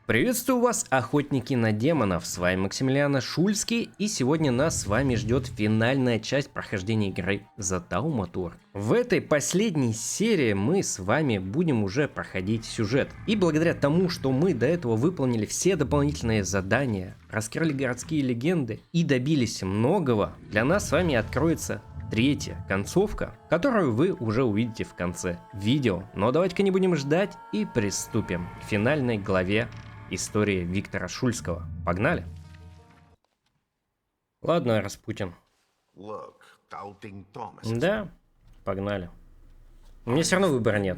Приветствую вас, охотники на демонов, с вами Максимилиан Шульский, и сегодня нас с вами ждет финальная часть прохождения игры The Taumaturg. В этой последней серии мы с вами будем уже проходить сюжет, и благодаря тому, что мы до этого выполнили все дополнительные задания, раскрыли городские легенды и добились многого, для нас с вами откроется третья концовка, которую вы уже увидите в конце видео. Но давайте-ка не будем ждать и приступим к финальной главе истории Виктора Шульского. Погнали! Ладно, Распутин. Да, погнали. У меня все равно выбора нет.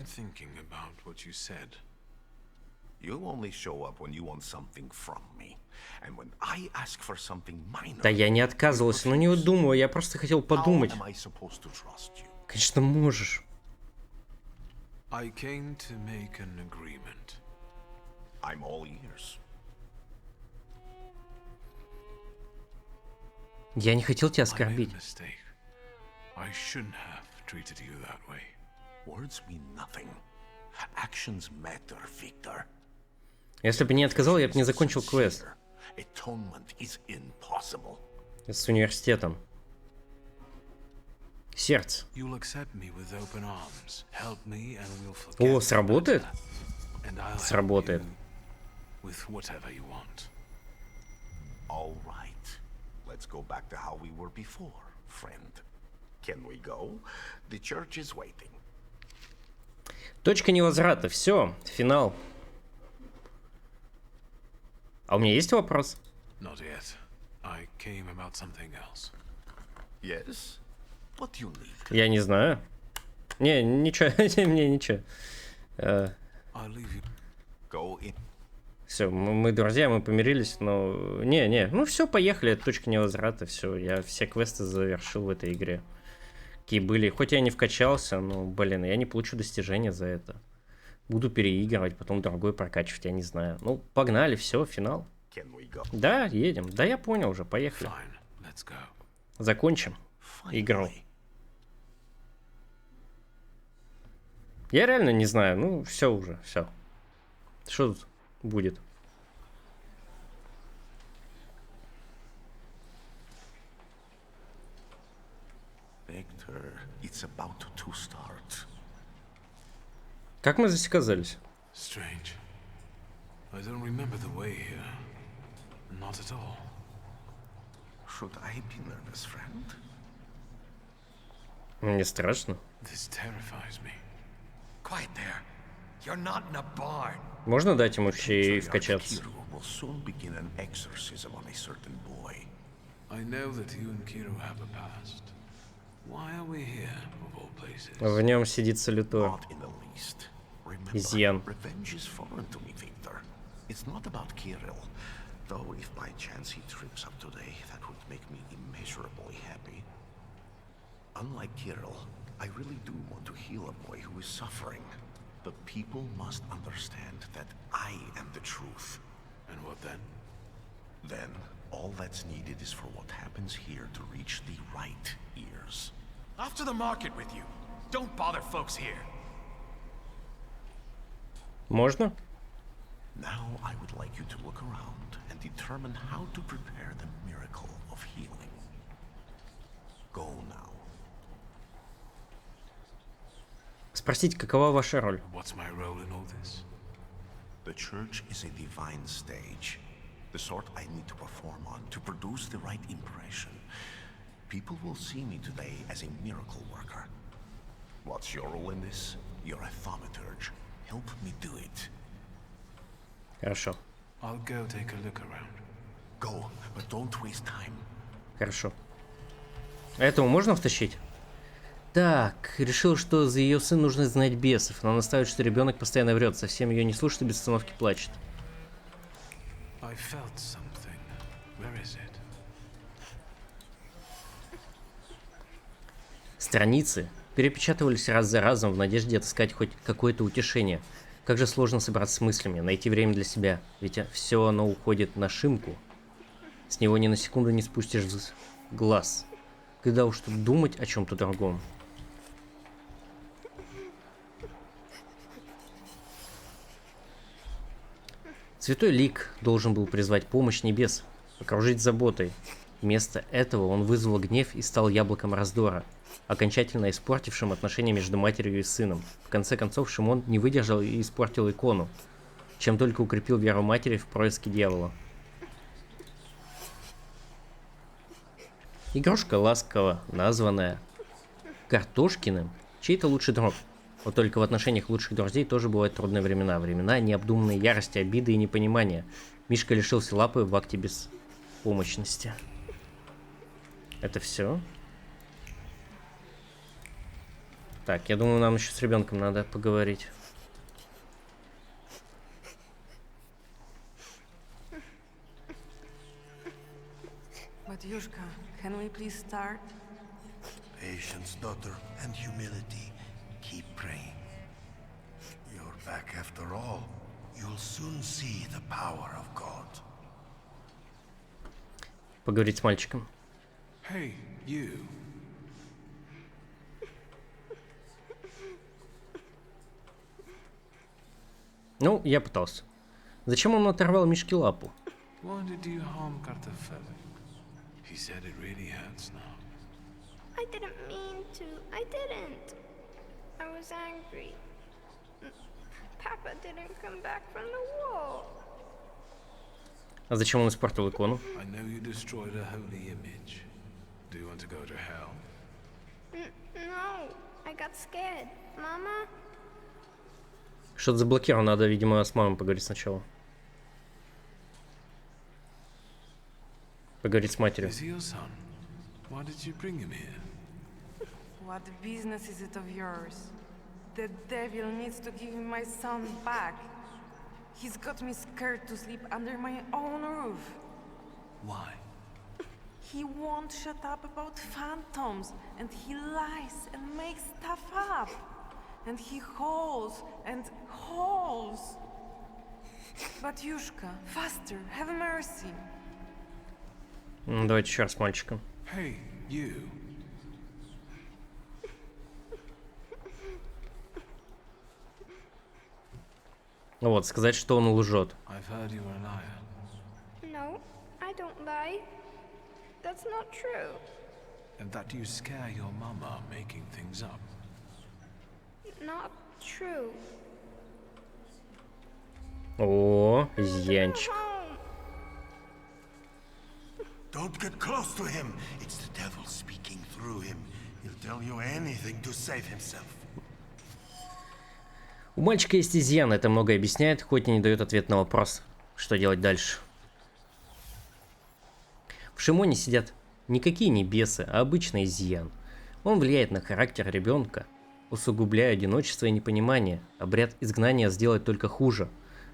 Да я не отказывался, но не думаю, я просто хотел подумать. Конечно, можешь. I'm all ears. Я не хотел тебя оскорбить. Words mean nothing. Actions matter, Victor. Если бы не отказал, я бы не закончил квест. Atonement is impossible. С университетом. Сердце. О, сработает? Сработает. All right. Let's go back to how we were before, friend. Can we go? The church is waiting. Точка невозврата. Все, финал. А у меня есть вопрос? Not yet. I came about something else. Yes? What do you need? Я не знаю. Не, ничего, мне ничего. Все, мы друзья, мы помирились, но... Не, ну все, поехали, это точка невозврата, все, я все квесты завершил в этой игре. Какие были, хоть я не вкачался, но, блин, я не получу достижения за это. Буду переигрывать, потом другой прокачивать, я не знаю. Ну, погнали, все, финал. Да, едем, да я понял уже, поехали. Закончим игру. Я реально не знаю, ну все уже, все. Что тут будет? Victor, it's about to start. Как мы здесь оказались? Strange. I don't remember the way here. Not at all. Should I be nervous, friend? Мне страшно. This terrifies me. Quiet there. You're not in a barn. Можно дать ему вообще и вкачаться? Will soon begin an exorcism on a certain boy. I know that you and Kiro have a past. Why are we here, of all places? В нем сидит салютор. Not in the least. Изъян. Revenge is foreign to me, Victor. It's not about Kirill. Though if by chance he trips up today, that would make me immeasurably happy. Unlike Kirill, I really do want to heal a boy who is suffering. The people must understand that I am the truth. And what then? Then, all that's needed is for what happens here to reach the right ears. Off to the market with you. Don't bother folks here. Можно? Now I would like you to look around and determine how to prepare the miracle of healing. Go now. Спросить, какова ваша роль? What's my role in all this? The church is a divine stage. The sort I need to perform on to produce the right impression. People will see me today as a miracle worker. What's your role in this? You're a thaumaturge. Help me do it. Хорошо. I'll go take a look around. Go, but don't waste time. Хорошо. А этого можно втащить? Так, решил, что за ее сын нужно знать бесов, но настаивает, что ребенок постоянно врет, совсем ее не слушает и без остановки плачет. I felt something. Where is it? Страницы перепечатывались раз за разом в надежде отыскать хоть какое-то утешение. Как же сложно собраться с мыслями, найти время для себя, ведь все оно уходит на шимку. С него ни на секунду не спустишь глаз. Когда уж тут думать о чем-то другом. Святой Лик должен был призвать помощь небес, окружить заботой. Вместо этого он вызвал гнев и стал яблоком раздора, окончательно испортившим отношения между матерью и сыном. В конце концов, Шимон не выдержал и испортил икону, чем только укрепил веру матери в происки дьявола. Игрушка ласково названная Картошкиным, чей-то лучший друг. Вот только в отношениях лучших друзей тоже бывают трудные времена. Времена необдуманной ярости, обиды и непонимания. Мишка лишился лапы в акте беспомощности. Это все? Так, я думаю, нам еще с ребенком надо поговорить. Matyushka, can we please start? Patience, daughter, and humility. Keep praying. You're back after all. You'll soon see the power of God. Поговорить с мальчиком. Hey, you. Ну, я пытался. Зачем он оторвал Мишке лапу? Why did you harm Kartafeli? He said it really hurts now. I didn't mean to. I didn't. I was angry. Papa didn't come back from the wall. А зачем он испортил икону? I know you destroyed a holy image. Do you want to go to hell? No, I got scared. Mama? Что-то заблокировано, надо, видимо, с мамой поговорить сначала. Поговорить с матерью. Is he your son? Why did you bring him here? What business is it of yours? The devil needs to give me my son back. He's got me scared to sleep under my own roof. Why? He won't shut up about phantoms, and he lies and makes stuff up. And he hauls and hauls. Batyushka, faster, have mercy. Давайте еще раз с мальчиком. Hey, you. Вот, сказать, что он лжет. I've heard you were a liar. No, I don't lie. That's not true. And that you scare your mama making things up. Not true. О, Go изъянчик. home. Don't get close to him. It's the devil speaking through him. He'll tell you anything to save himself. У мальчика есть изъян, это многое объясняет, хоть и не дает ответ на вопрос, что делать дальше. В Шимоне сидят никакие не бесы, а обычный изъян. Он влияет на характер ребенка, усугубляя одиночество и непонимание. Обряд изгнания сделает только хуже.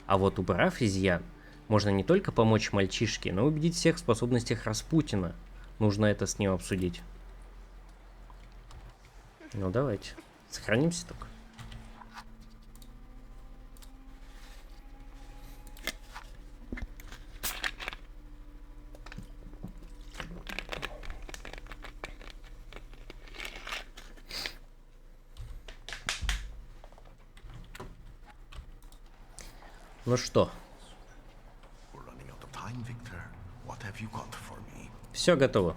А вот убрав изъян, можно не только помочь мальчишке, но и убедить всех в способностях Распутина. Нужно это с ним обсудить. Ну давайте, сохранимся только. Ну что, We're running out of time, Victor. What have you got for me? все готово.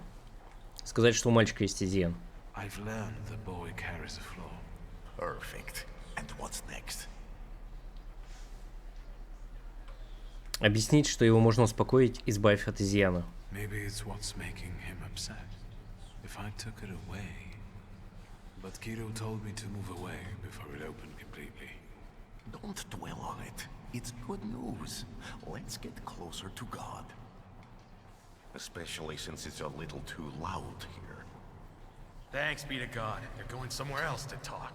Сказать, что у мальчика есть изъян. I've learned the boy carries a flaw. Perfect. And what's next? Объяснить, что его можно успокоить, избавив от изъяна. Maybe it's what's making him upset. If I took it away. But Kiro told me to move away before it opened completely. Don't dwell on it. It's good news. Let's get closer to God. Especially since it's a little too loud here. Thanks be to God. They're going somewhere else to talk.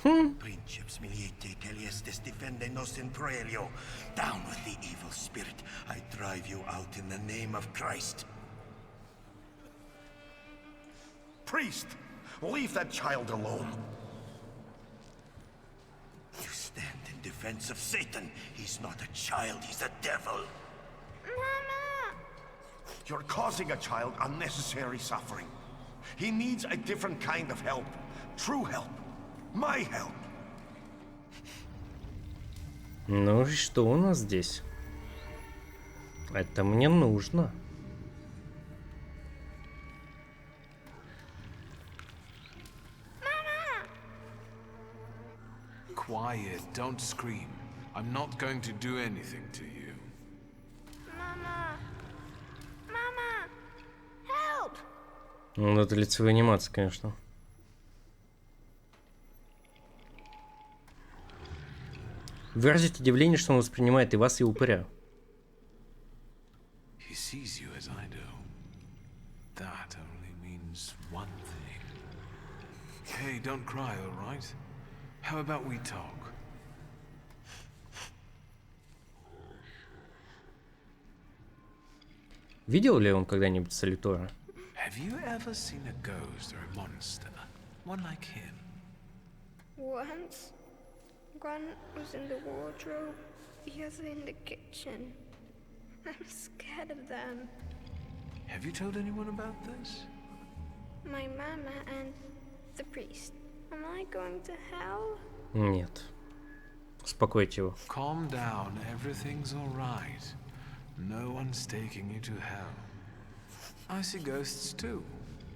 Princeps miliete caliestes defendenos in proelio. Down with the evil spirit. I drive you out in the name of Christ. Priest! Leave that child alone. You stand in defense of Satan. He's not a child, he's a devil. Mama! You're causing a child unnecessary suffering. He needs a different kind of help. True help. My help. Ну и что у нас здесь? Это мне нужно. Quiet, don't scream. I'm not going to do anything to you. Mama! Mama! Help! Ну, это лицевая анимация, конечно. Выразить удивление, что он воспринимает и вас, и упыря. He sees you as I do. That only means one thing. Hey, don't cry, all right? How about we talk? Видел ли он когда-нибудь Солитора? Have you ever seen a ghost or a monster? One like him? Once, one was in the wardrobe, the other in the kitchen. I'm scared of them. Have you told anyone about this? My mama and the priest. Am I going to hell? Нет. Успокойте его. Calm down, everything's all right. No one's taking you to hell. I see ghosts too.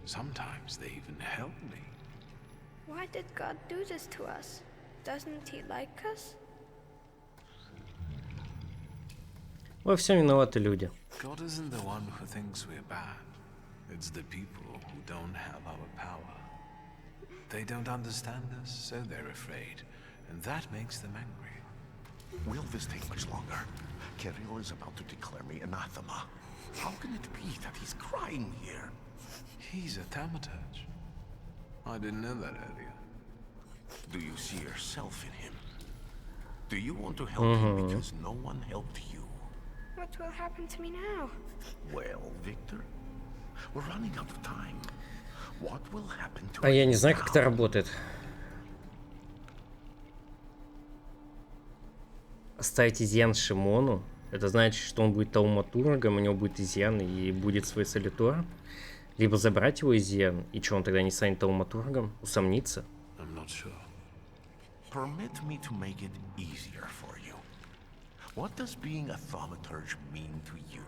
Sometimes they even help me. Why did God do this to us? Doesn't he like us? Во всем виноваты люди. God isn't the one who thinks we're bad. It's the people who don't have our power. They don't understand us, so they're afraid. And that makes them angry. Will this take much longer? Kirill is about to declare me anathema. How can it be that he's crying here? He's a thaumaturge. I didn't know that earlier. Do you see yourself in him? Do you want to help him because no one helped you? What will happen to me now? Well, Victor, we're running out of time. What will happen to А я не us знаю, как это now? работает. Оставить изъян Шимону. Это значит, что он будет тауматургом, у него будет изъян и будет свой Солитор. Либо забрать его изъян, и что, он тогда не станет тауматургом? Усомниться? I'm not sure. Permit me to make it easier for you. What does being a thaumaturge mean to you?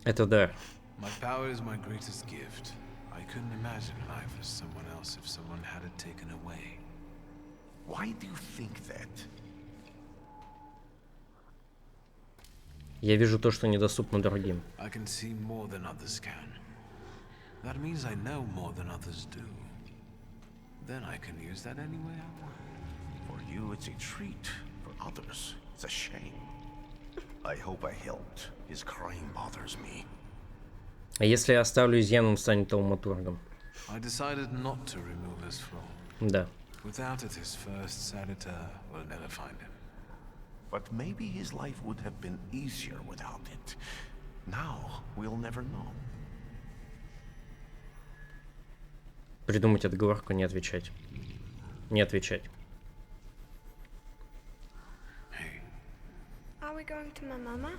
Это да. My power is my greatest gift. I couldn't imagine life as someone else if someone had it taken away. Why do you think that? Я вижу то, что недоступно другим. I can see more than others can. That means I know more than others do. Then I can use that any way I want. For you, it's a treat. For others, it's a shame. I hope I helped. His crying bothers me. А если я оставлю изъян, он станет тауматургом? I decided not to remove his flaw. Да. Without it, his first Senator will never find him. But maybe his life would have been easier without it. Now, we'll never know. Придумать отговорку, не отвечать. Не отвечать. Hey, Are we going to my mama?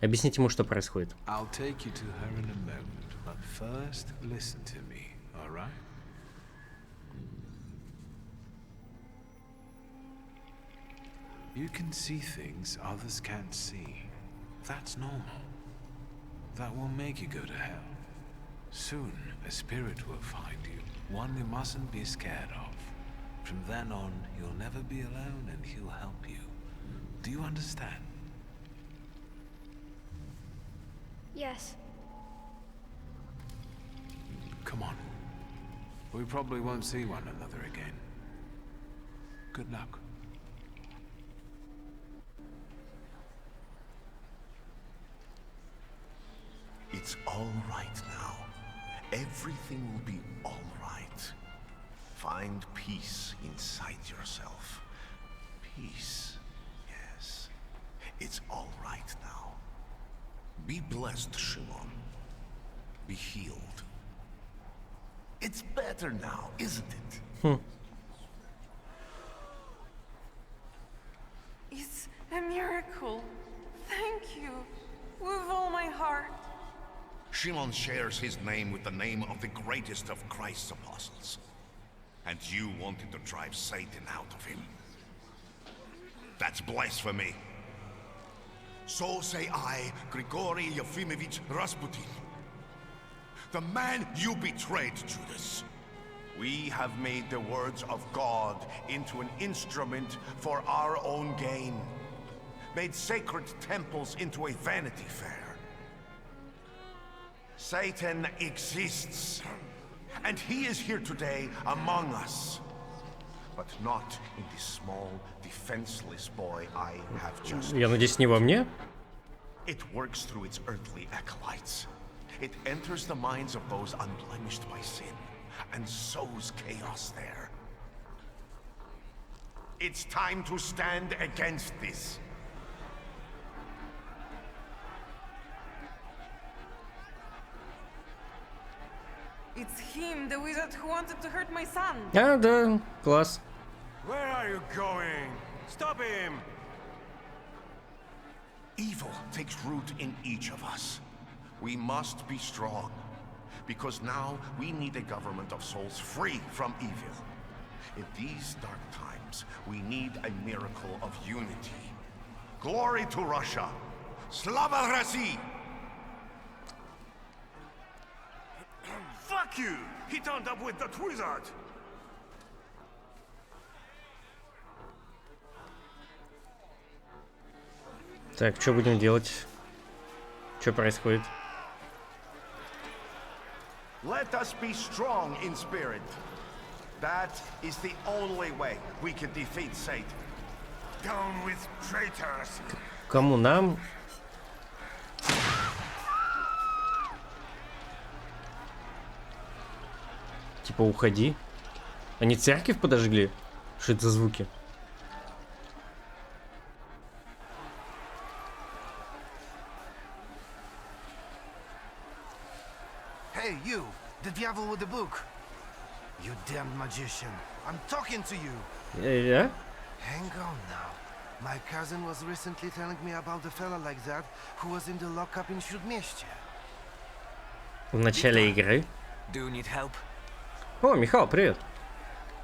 Объясните ему, что происходит. I'll take you to her in a moment, but first listen to me, all right? You can see things others can't see. That's normal. That won't make you go to hell. Soon, a spirit will find you, one you mustn't be scared of. From then on, you'll never be alone and he'll help you. Do you understand? Yes. Come on. We probably won't see one another again. Good luck. It's all right now. Everything will be all right. Find peace inside yourself. Peace. Yes. It's all right now. Be blessed, Shimon. Be healed. It's better now, isn't it? It's a miracle. Thank you. With all my heart. Shimon shares his name with the name of the greatest of Christ's apostles. And you wanted to drive Satan out of him. That's blasphemy. So say I, Grigory Yefimovich Rasputin, the man you betrayed, Judas. We have made the words of God into an instrument for our own gain. Made sacred temples into a vanity fair. Satan exists, and he is here today among us. But not in the small, defenseless boy I have just... Я надеюсь, не во мне? It works through its earthly acolytes. It enters the minds of those unblemished by sin, and sows chaos there. It's time to stand against this. It's him, the wizard who wanted to hurt my son. А, да, класс. Where are you going? Stop him! Evil takes root in each of us. We must be strong, because now we need a government of souls free from evil. In these dark times, we need a miracle of unity. Glory to Russia! Slava России! Fuck you! He turned up with that wizard! Так, что будем делать? Что происходит? Let us be strong in spirit. That is the only way we can defeat Satan. Down with traitors! Кому нам? Типа уходи. Они церковь подожгли? Что это за звуки? Hey, you! The devil with the book! You damned magician! I'm talking to you! Я? Hang on now. My cousin was recently telling me about a fella like that who was in the lockup in Śródmieście. В начале игры. Do you need help? О, Михаил, привет.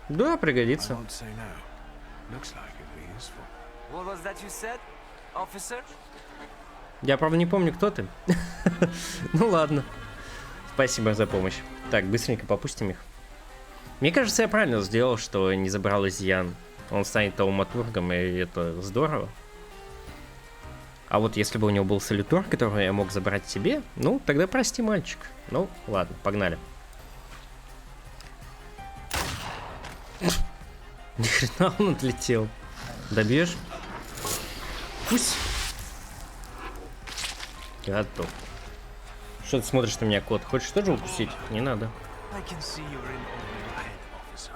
Да, I пригодится. won't say no. Looks like it'd be useful. What was that you said, officer? Я, правда, не помню, кто ты. Ну ладно. Спасибо за помощь. Так, быстренько попустим их. Мне кажется, я правильно сделал, что не забрал изъян. Он станет тауматургом, и это здорово. А вот если бы у него был солитор, который я мог забрать себе, ну, тогда прости, мальчик. Ну, ладно, погнали. Ни хрена он отлетел. Добьешь? Пусть. Готов. Что ты смотришь на меня, кот? Хочешь тоже укусить? Не надо. I can see you're in over your head, officer.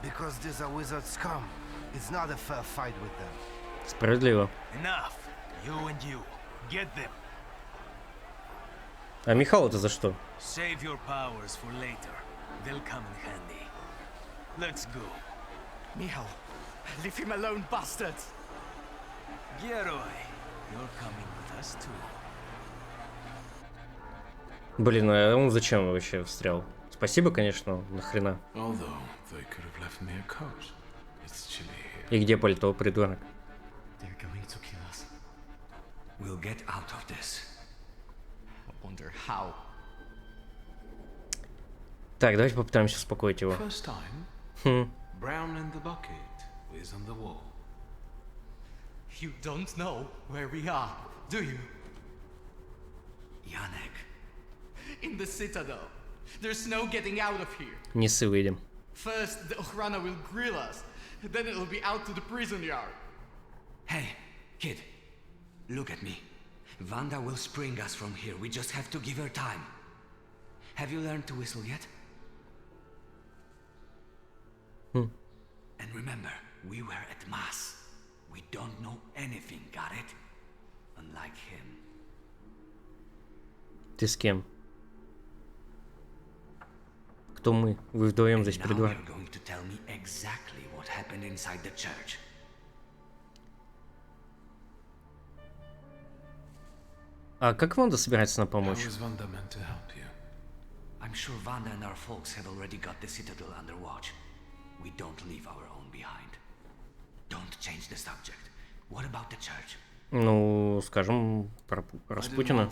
Because these are wizard scum. It's not a fair fight with them. Справедливо. Enough. You and you. Get them. А Михаил это за что? Save your powers for later. They'll come in handy. Let's go. Michal, leave him alone, bastards! Geroy, you're coming with us too. Блин, а он зачем вообще встрял? Спасибо, конечно, нахрена. Although they could have left me a coat. It's chilly here. И где пальто, придурок? They're going to kill us. We'll get out of this. I wonder how. Так, давайте попытаемся успокоить его. First time, brown in the bucket is on the wall. You don't know where we are, do you? Yannick. In the Citadel. There's no getting out of here. Не ссы, выйдем. First, the Okhrana will grill us. Then it'll be out to the prison yard. Hey, kid. Look at me. Vanda will spring us from here. We just have to give her time. Have you learned to whistle yet? And remember, we were at Mass. We don't know anything, got it? Unlike him. Ты с кем? Кто мы? Вы вдвоем здесь Now придурок. you're going to tell me exactly what happened inside the church. А как Ванда собирается нам How помочь? is Vanda meant to help you? I'm sure Vanda and our folks have already got the Citadel under watch. We don't leave our own behind. Don't change the subject. What about the church? Ну, скажем, про Распутина.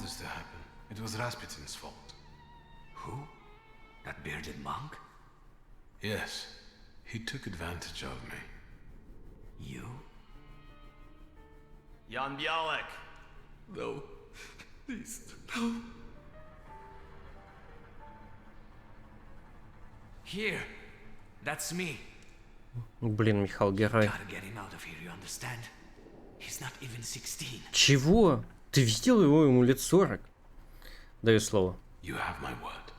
It was Rasputin's fault. Who? That bearded monk? Yes, he took advantage of me. You? Jan Bialek! No. Please, no. Here. That's me. Блин, Михаил, герой. Gotta get him out of here, you understand? He's not even 16. Чего? Ты видел его? Ему лет 40. Даю слово. You have my word.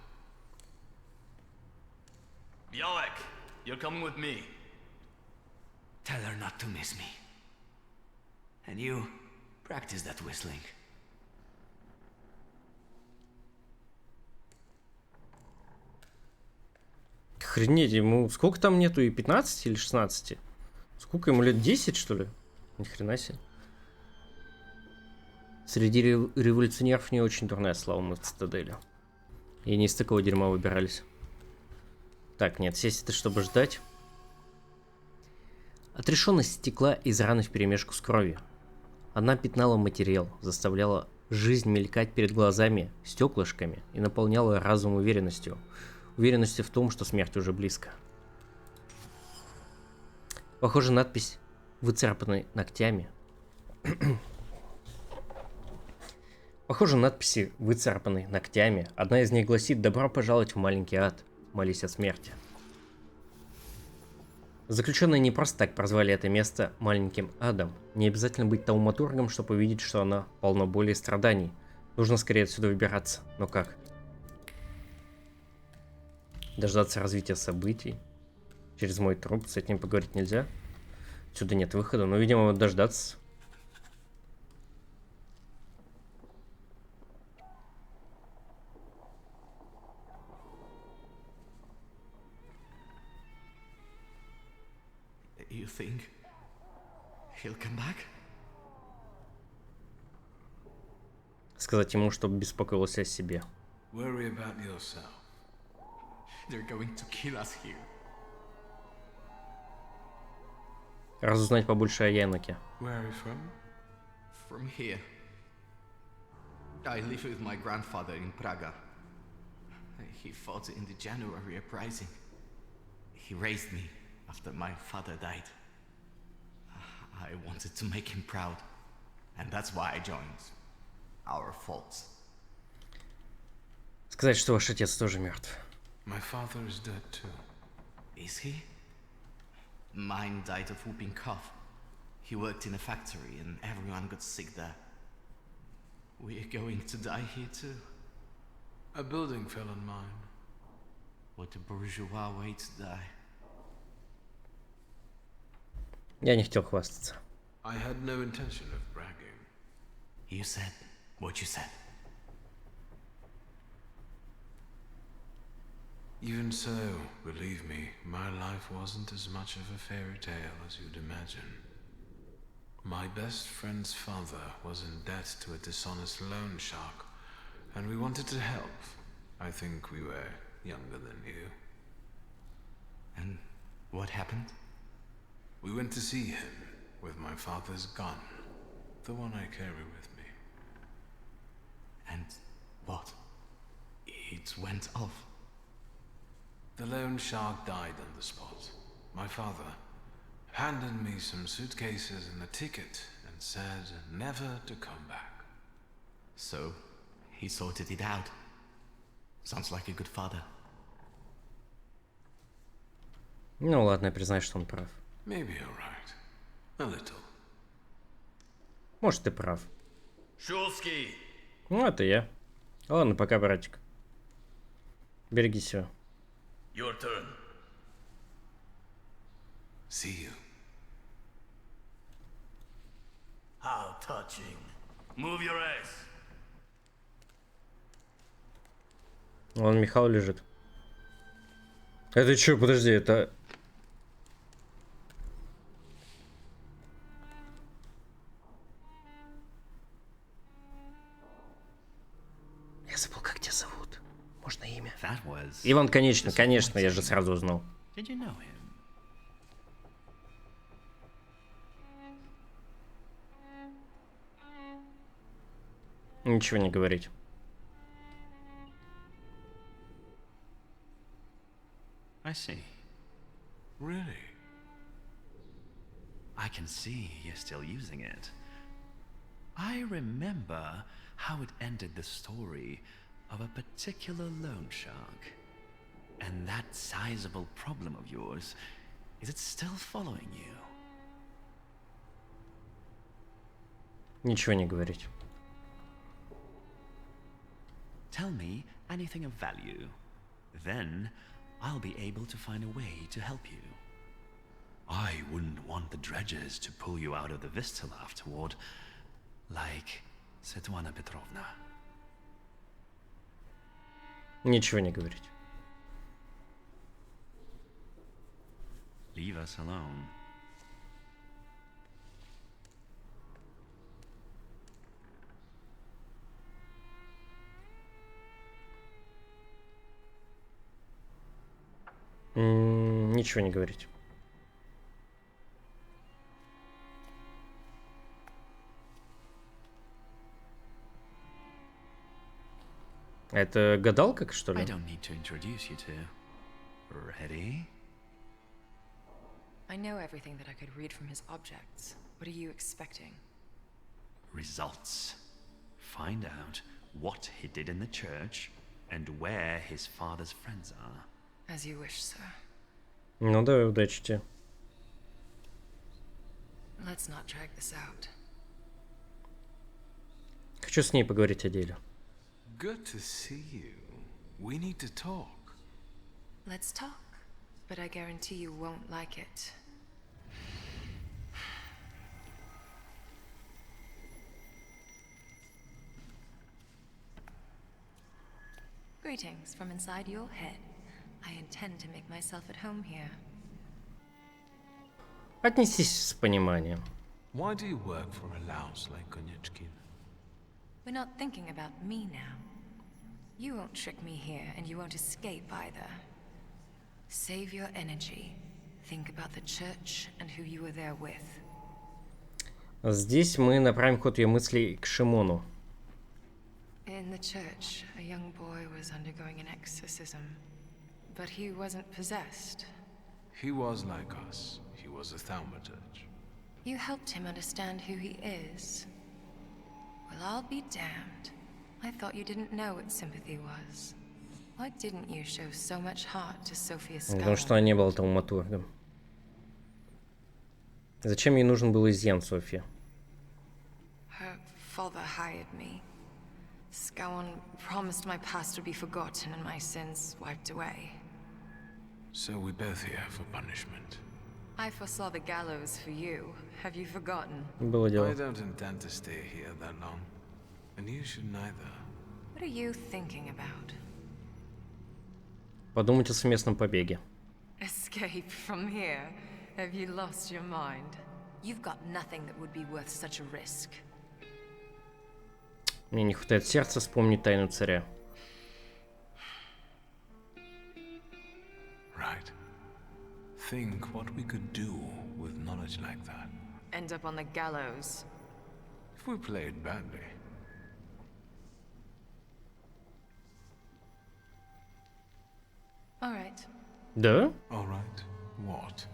Bialek, you're coming with me. Tell her not to miss me. And you, practice that whistling. Охренеть, ему сколько там нету? И 15 или 16? Сколько ему лет? 10, что ли? Ни хрена себе. Среди революционеров не очень дурная слава мы в Цитадели. И не из такого дерьма выбирались. Так, нет, сесть это чтобы ждать. Отрешенность стекла из раны вперемешку с кровью. Она пятнала материал, заставляла жизнь мелькать перед глазами стеклышками и наполняла разум уверенностью. Уверенностью в том, что смерть уже близко. Похоже, надпись, выцарапанной ногтями. Похоже, надписи, выцарапанной ногтями. Одна из них гласит: «Добро пожаловать в маленький ад. Молись о смерти». Заключенные не просто так прозвали это место маленьким адом. Не обязательно быть тауматургом, чтобы увидеть, что оно полно боли и страданий. Нужно скорее отсюда выбираться. Но как? Дождаться развития событий? Через мой труп с этим поговорить нельзя? Отсюда нет выхода, но, видимо, дождаться. You think he'll come back? Сказать ему, чтобы беспокоился о себе. Worry about yourself. They're going to kill us here. Разузнать побольше о Яноке. Where are you from? From here. I live with my grandfather in Praga. He fought in the January uprising. He raised me after my father died. I wanted to make him proud. And that's why I joined. Our faults. Сказать, что ваш отец тоже мертв. My father is dead too. Is he? Mine died of whooping cough. He worked in a factory and everyone got sick there. We're going to die here too. A building fell on mine. What a bourgeois way to die. Я не хотел хвастаться. I had no intention of bragging. You said what you said. Even so, believe me, my life wasn't as much of a fairy tale as you'd imagine. My best friend's father was in debt to a dishonest loan shark, and we wanted to help. I think we were younger than you. And what happened? We went to see him with my father's gun, the one I carry with me. And what? It went off. The loan shark died on the spot. My father handed me some suitcases and a ticket and said never to come back. So, he sorted it out. Sounds like a good father. Ну ладно, я признаю, что он прав. Maybe you're right. A little. Может, ты прав. Шулский! Ну, это я. Ладно, пока, братик. Береги себя. Your turn. See you. How touching. Move your ass. Вон Михаил лежит. Это что, подожди, это... Я забыл, как тебя зовут. Можно имя? That was... Иван, конечно, я же сразу узнал. Did you know him? Ничего не говорить. I see. Really? I can see you're still using it. I remember how it ended the story of a particular loan shark. And that sizable problem of yours, is it still following you? Ничего не говорить. Tell me anything of value. Then I'll be able to find a way to help you. I wouldn't want the dredgers to pull you out of the Vistula afterward, like Svetlana Petrovna. Ничего не говорить. Leave us alone. Ничего не говорить. Это гадалка, что ли? I don't need to introduce you to. Ready? I know everything that I could read from his objects. What are you expecting? Results. Find out what he did in the church and where his father's friends are. As you wish, sir. Ну да, удачи тебе. Let's not drag this out. Хочу с ней поговорить о деле. Good to see you. We need to talk. Let's talk, but I guarantee you won't like it. Greetings from inside your head. I intend to make myself at home here. Отнесись с пониманием. Why do you work for a louse like Konyechkin? We're not thinking about me now. You won't trick me here, and you won't escape either. Save your energy. Think about the church and who you were there with. Здесь мы направим ход ее мыслей к Шимону. In the church, a young boy was undergoing an exorcism. But he wasn't possessed. He was like us. He was a thaumaturge. You helped him understand who he is. Well, I'll be damned. I thought you didn't know what sympathy was. Why didn't you show so much heart to Sophia Scout? Потому что она не была тауматургом. Зачем ей нужен был изъян, Софья? Her father hired me. Scowan promised my past would be forgotten and my sins wiped away. So we both here for punishment. I foresaw the gallows for you. Have you forgotten? Было дело. I don't intend to stay here that long. And you should neither. What are you thinking about? Подумать о совместном побеге. Escape from here? Have you lost your mind? You've got nothing that would be worth such a risk. Мне не хватает сердца вспомнить тайну царя. Right. Think what we could do with knowledge like that. End up on the gallows. If we played badly. All right. Да? All right. What?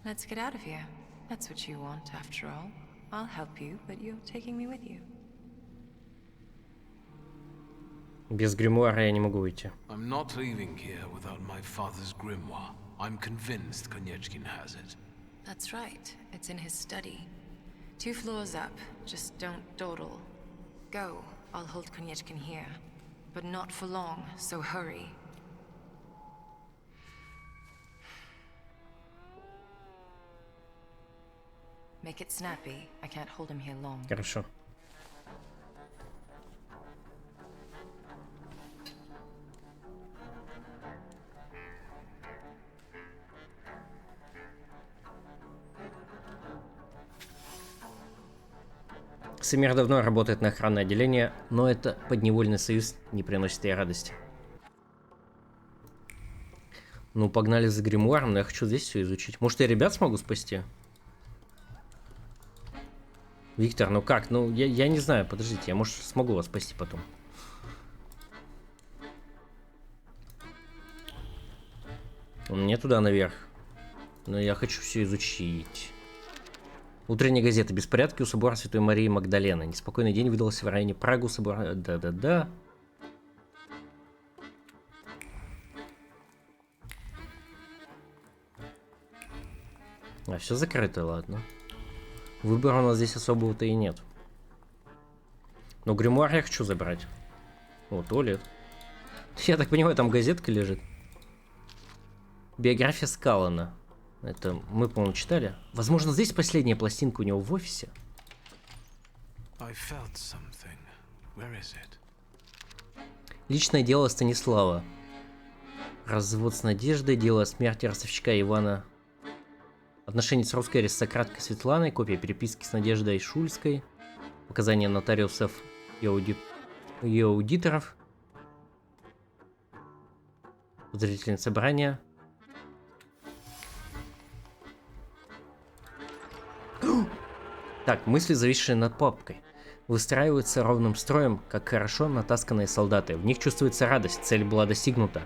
Let's get out of here. That's what you want, after all. I'll help you, but you're taking me with you. Без гримуара я не могу уйти. I'm not leaving here without my father's grimoire. I'm convinced Konyechkin has it. That's right. It's in his study. 2 floors up. Just don't dawdle. Go. I'll hold Konyechkin here. But not for long, so hurry. Make it snappy. I can't hold him here long. Хорошо. Семир давно работает на охранное отделение, но это подневольный союз не приносит ей радости. Ну, погнали за гримуаром, но я хочу здесь все изучить. Может, я ребят смогу спасти? Виктор, ну как? Ну, я не знаю, подождите, я, может, смогу вас спасти потом. Мне туда наверх. Но я хочу все изучить. Утренняя газета. Беспорядки у собора Святой Марии Магдалены. Неспокойный день выдался в районе Прагу собора. Да-да-да. А, все закрыто, ладно. Выбора у нас здесь особого-то и нет. Но гримуар я хочу забрать. О, туалет. Я так понимаю, там газетка лежит. Биография Скаллана. Это мы, по-моему, читали. Возможно, здесь последняя пластинка у него в офисе. Личное дело Станислава. Развод с Надеждой. Дело о смерти ростовщика Ивана. Отношения с русской аристократкой Светланой. Копия переписки с Надеждой Шульской. Показания нотариусов и аудиторов. Подозрительное собрание. Так, мысли, зависшие над папкой, выстраиваются ровным строем, как хорошо натасканные солдаты. В них чувствуется радость, цель была достигнута.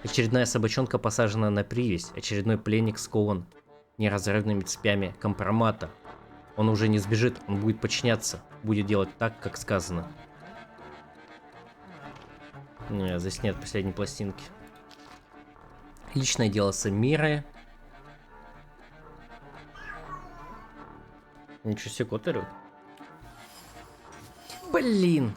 Очередная собачонка посажена на привязь, очередной пленник скован неразрывными цепями компромата. Он уже не сбежит, он будет подчиняться, будет делать так, как сказано. Нет, здесь нет последней пластинки. Личное дело Самиры. Ничего себе, кот орёт. Блин.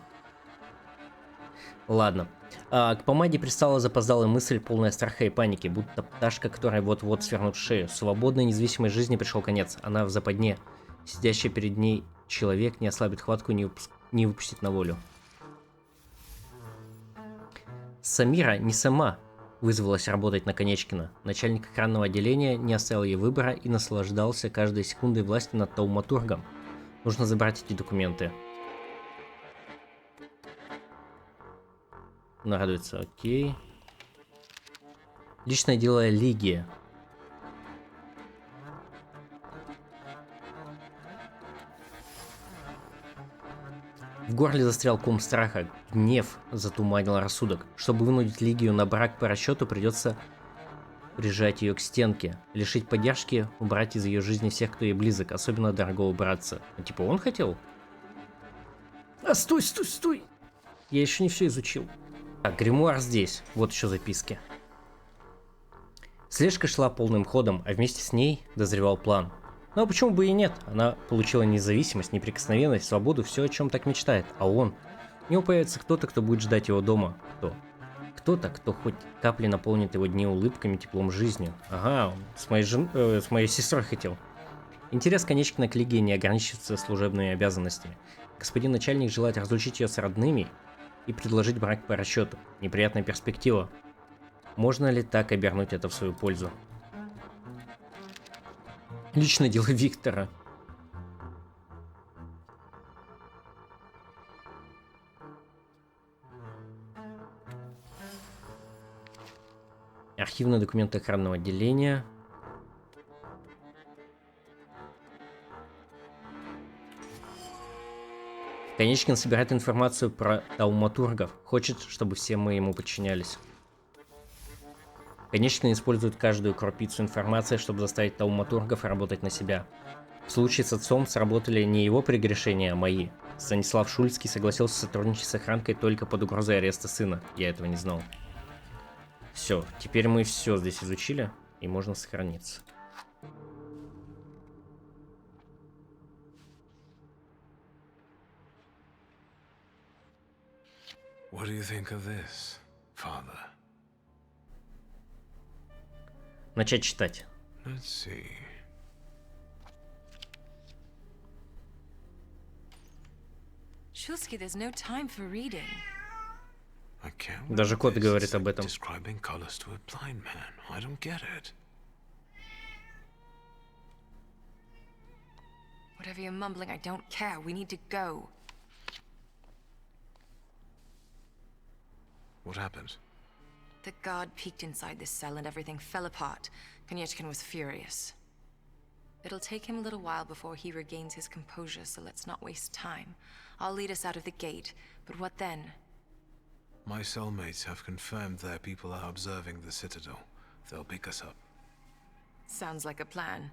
Ладно. К помаде пристала запоздалая мысль, полная страха и паники, будто пташка, которая вот-вот свернут шею. Свободной независимой жизни пришел конец. Она в западне. Сидящий перед ней человек не ослабит хватку, не выпустит на волю. Самира не сама вызвалась работать на Конечкина. Начальник охранного отделения не оставил ей выбора и наслаждался каждой секундой власти над тауматургом. Нужно забрать эти документы. Радуется, окей. Личное дело Лигия. В горле застрял ком страха, гнев затуманил рассудок. Чтобы вынудить Лигию на брак по расчету, придется прижать ее к стенке, лишить поддержки, убрать из ее жизни всех, кто ей близок, особенно дорогого братца. А типа он хотел? А стой, стой, стой! Я еще не все изучил. Так, гримуар здесь, вот еще записки. Слежка шла полным ходом, а вместе с ней дозревал план. Ну а почему бы и нет? Она получила независимость, неприкосновенность, свободу, все, о чем так мечтает. А он? У него появится кто-то, кто будет ждать его дома. Кто? Кто-то, кто хоть капли наполнит его дни улыбками, теплом, жизнью. Ага, с моей сестрой хотел. Интерес Конечкина к Лиге не ограничивается служебными обязанностями. Господин начальник желает разлучить ее с родными и предложить брак по расчету. Неприятная перспектива. Можно ли так обернуть это в свою пользу? Личное дело Виктора. Архивные документы охранного отделения. Конечкин собирает информацию про тауматургов. Хочет, чтобы все мы ему подчинялись. Конечкин использует каждую крупицу информации, чтобы заставить тауматургов работать на себя. В случае с отцом сработали не его прегрешения, а мои. Станислав Шульский согласился сотрудничать с охранкой только под угрозой ареста сына. Я этого не знал. Все, теперь мы все здесь изучили, и можно сохраниться. What do you think of this, father? Начать читать. Let's see. Shulsky, there's no time for reading. I can't. Даже кот говорит об этом. Describing colors to a blind man. I don't get it. Whatever you're mumbling, I don't care. We need to go. What happened? The guard peeked inside this cell and everything fell apart. Konyechkin was furious. It'll take him a little while before he regains his composure, so let's not waste time. I'll lead us out of the gate, but what then? My cellmates have confirmed their people are observing the Citadel. They'll pick us up. Sounds like a plan.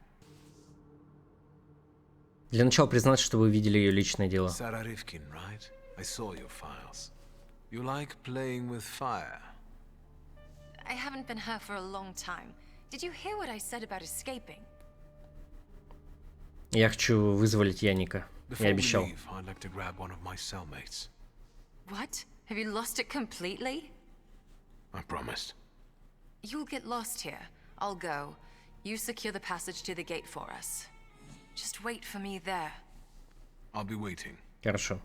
Для начала признаться, что вы видели ее личное дело. Sarah Rivkin, right? I saw your files. You like playing with fire? I haven't been her for a long time. Did you hear what I said about escaping? Я хочу вызволить Яника. Я обещал. I'd like to grab one of my cellmates. What? Have you lost it completely? I promised. You'll get lost here. I'll go. You secure the passage to the gate for us. Just wait for me there. I'll be waiting. Хорошо.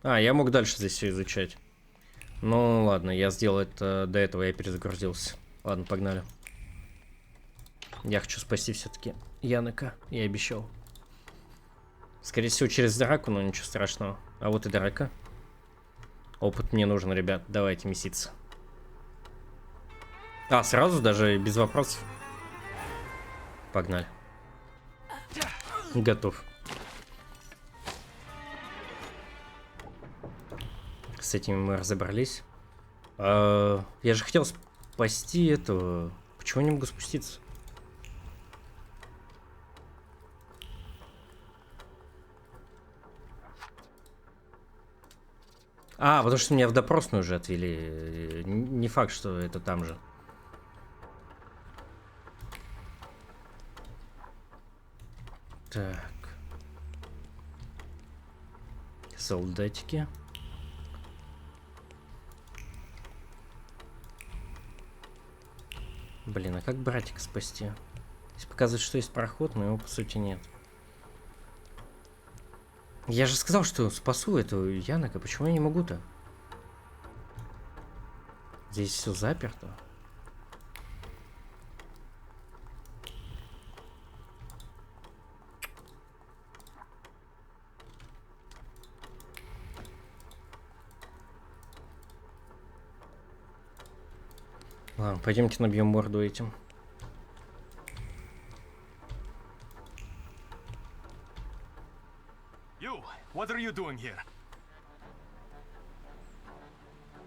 Я мог дальше здесь все изучать. Ну ладно, я сделал это до этого, я перезагрузился. Ладно, погнали. Я хочу спасти все-таки Янока, я обещал. Скорее всего, через драку, но ничего страшного. А вот и драка. Опыт мне нужен, ребят. Давайте меситься. Сразу, даже без вопросов. Погнали. Готов. С этими мы разобрались. Я же хотел спасти этого. Почему не могу спуститься? Потому что меня в допросную уже отвели. Не факт, что это там же. Так. Солдатики. Блин, а как братика спасти? Здесь показывает, что есть проход, но его по сути нет. Я же сказал, что спасу эту Янока. Почему я не могу-то? Здесь все заперто. Ладно, пойдемте набьем морду этим. What are you doing here?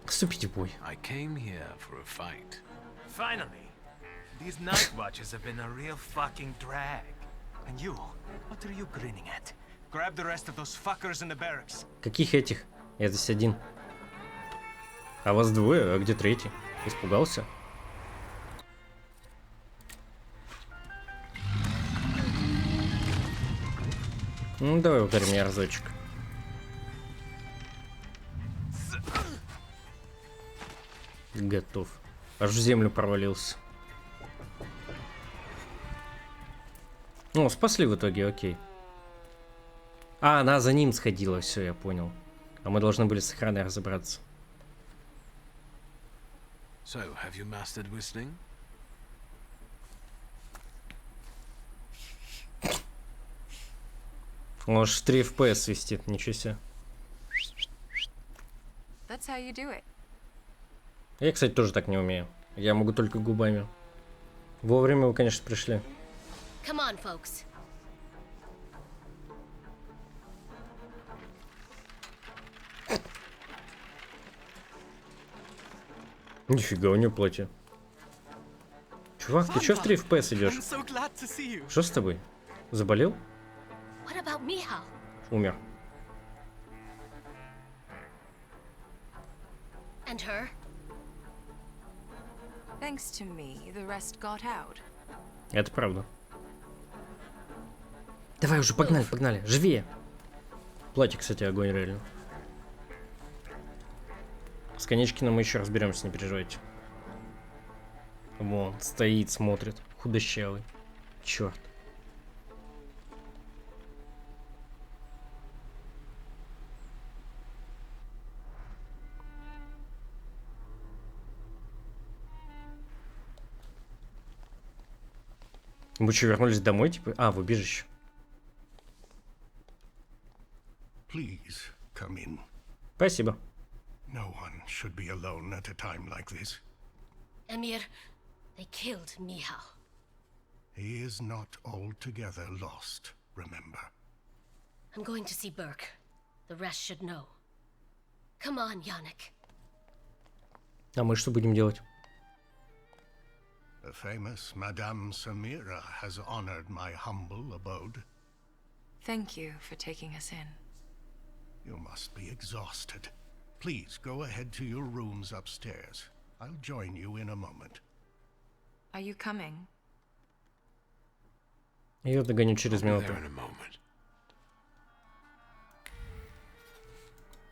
Вступите в бой. I came here for a fight. Finally. These night watches have been a real fucking drag. And you, what are you grinning at? Grab the rest of those fuckers in the barracks. Каких этих? Я здесь один. А вас двое, а где третий? Испугался? Ну, давай ударь меня разочек. Готов. Аж в землю провалился. Ну, спасли в итоге, окей. Она за ним сходила, все, я понял. А мы должны были с охраной разобраться. So, have you mastered whistling? Он аж 3 FPS свистит, ничего себе. That's how you do it. Я, кстати, тоже так не умею. Я могу только губами. Вовремя вы, конечно, пришли. Come on, folks. Нифига, у него платье. Чувак, ты чё в 3 FPS идешь? Что с тобой? Заболел? What about Mihal? Умер. And her? Thanks to me, the rest got out. Это правда. Давай уже, погнали, погнали. Живее. Платье, кстати, огонь реально. С Конечкиным мы еще разберемся, не переживайте. Вон, стоит, смотрит. Худощавый. Черт. Вы что, вернулись домой, типа? В убежище. Please, come in. Спасибо. No one should be alone at a time like this. Emir, they killed Mihal. He is not altogether lost, remember. I'm going to see Burke. The rest should know. Come on, Yannick. А мы что будем делать? The famous Madame Samira has honored my humble abode. Thank you for taking us in. You must be exhausted. Please go ahead to your rooms upstairs. I'll join you in a moment. Are you coming? Я догоню через минуту.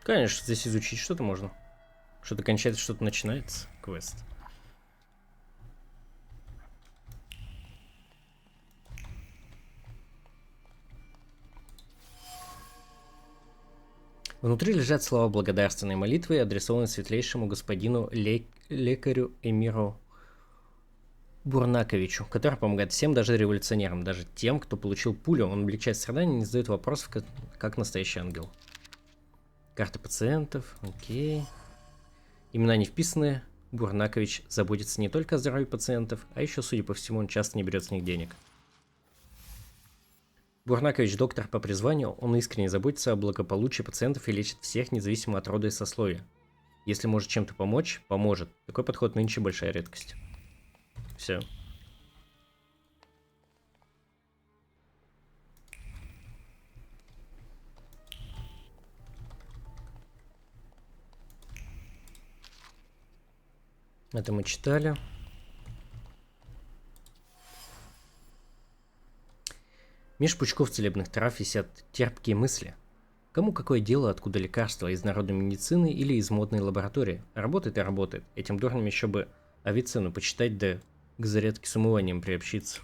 Конечно, здесь изучить что-то можно. Что-то кончается, что-то начинается. Квест. Внутри лежат слова благодарственной молитвы, адресованные светлейшему господину лекарю Эмиру Бурнаковичу, который помогает всем, даже революционерам, даже тем, кто получил пулю. Он облегчает страдания и не задает вопросов, как настоящий ангел. Карта пациентов, окей. Имена не вписаны. Бурнакович заботится не только о здоровье пациентов, а еще, судя по всему, он часто не берет с них денег. Бурнакович доктор по призванию, он искренне заботится о благополучии пациентов и лечит всех, независимо от рода и сословия. Если может чем-то помочь, поможет. Такой подход нынче большая редкость. Все. Это мы читали. Меж пучков целебных трав висят терпкие мысли. Кому какое дело, откуда лекарства, из народной медицины или из модной лаборатории? Работает и работает. Этим дурням еще бы Авиценну почитать, да к зарядке с умыванием приобщиться.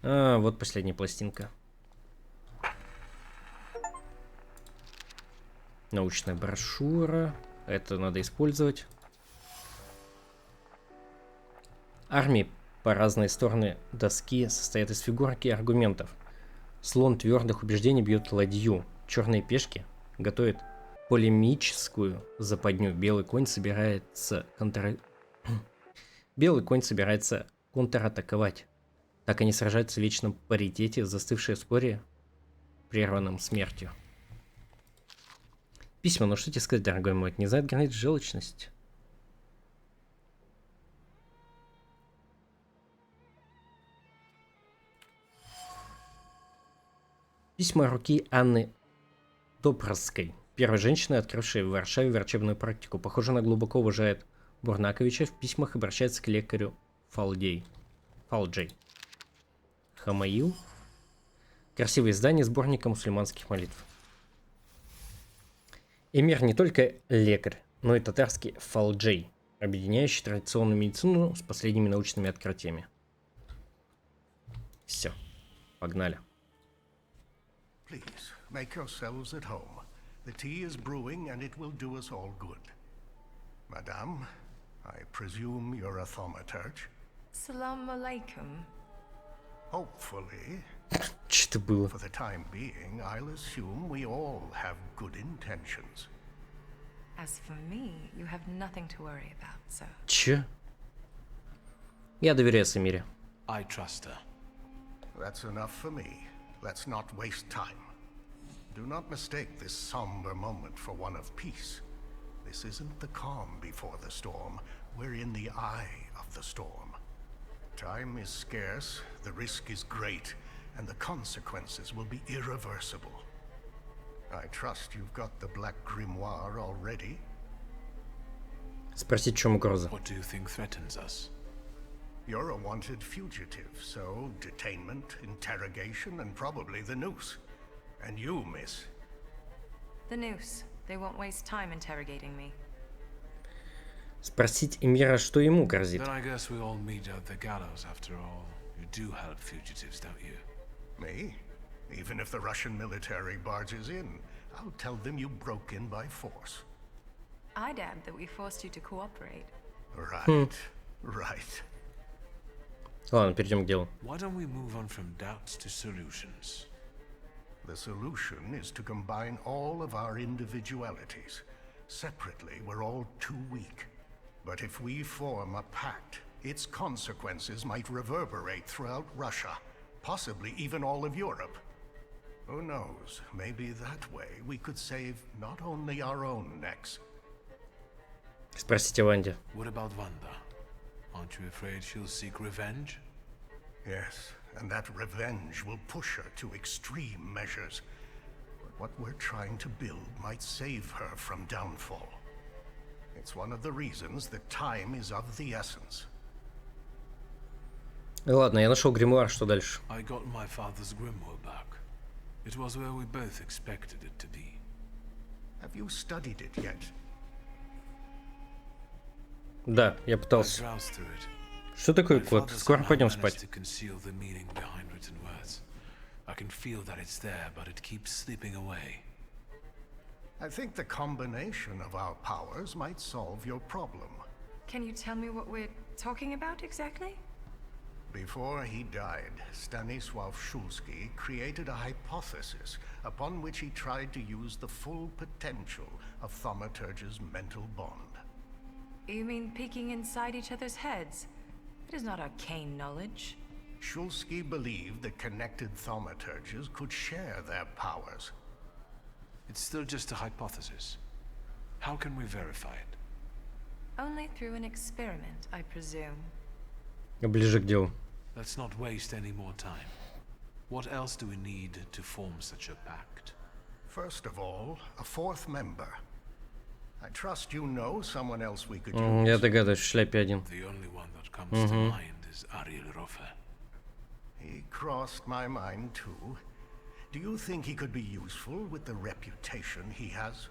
А, вот последняя пластинка. Научная брошюра. Это надо использовать. Армии по разные стороны доски состоят из фигурок и аргументов. Слон твердых убеждений бьет ладью. Черные пешки готовят полемическую западню. Белый конь собирается контратаковать. Так они сражаются в вечном паритете, застывшие в споре, прерванном смертью. Письма, ну что тебе сказать, дорогой мой, это не знает границ желчность. Письма руки Анны Добровской, первой женщины, открывшей в Варшаве врачебную практику. Похоже, она глубоко уважает Бурнаковича, в письмах обращается к лекарю Фалджей. Хамаил. Красивое издание сборника мусульманских молитв. Эмир не только лекарь, но и татарский Фалджей, объединяющий традиционную медицину с последними научными открытиями. Все, погнали. Please, make yourselves at home. The tea is brewing and it will do us all good. Madame, I presume you're a thaumaturge? Assalamu alaikum. Hopefully. Что было? For the time being, I'll assume we all have good intentions. As for me, you have nothing to worry about, sir. Че? Я доверяю Самире. I trust her. That's enough for me. Let's not waste time. Do not mistake this somber moment for one of peace. This isn't the calm before the storm. We're in the eye of the storm. Time is scarce, the risk is great, and the consequences will be irreversible. I trust you've got the Black Grimoire already. Спросить, в чем угроза? What do you think threatens us? You're a wanted fugitive, so detainment, interrogation, and probably the noose. And you, miss. The noose. They won't waste time interrogating me. Спросить Эмира, что ему грозит. Then I guess we all meet at the gallows after all. You do help fugitives, don't you? Me? Even if the Russian military barges in, I'll tell them you broke in by force. I'd add that we forced you to cooperate. Right, right. Ладно, перейдем к делу. Why don't we move on from doubts to solutions? The solution is to combine all of our individualities. Separately, we're all too weak. But if we form a pact, its consequences might reverberate throughout Russia, possibly even all of Europe. Who knows, maybe that way we could save not only our own necks. Спросите Ванде. What about Wanda? Aren't you afraid she'll seek revenge? Yes, and that revenge will push her to extreme measures. But what we're trying to build might save her from downfall. It's one of the reasons that time is of the essence. Ладно, я нашел гримуар, что дальше? I got my father's grimoire back. It was where we both expected it to be. Have you studied it yet? Да, я пытался. Что такое код? Скоро пойдем спать. I can feel that it's there, but it keeps slipping away. I think the combination of our powers might solve your problem. Can you tell me what we're talking about exactly? Before he died, Stanisław Szulski created a hypothesis upon which he tried to use the full potential of Thaumaturge's mental bond. You mean peeking inside each other's heads? It is not arcane knowledge. Szulski believed that connected Thaumaturges could share their powers. It's still just a hypothesis. How can we verify it? Only through an experiment, I presume. Ближе к делу. Let's not waste any more time. What else do we need to form such a pact? First of all, a fourth member. I trust you know someone else we could use. Я догадываюсь, в шляпе один. The only one that comes to mind is Ariel Rofe. He crossed my mind too. Do you think he could be useful with the reputation he has?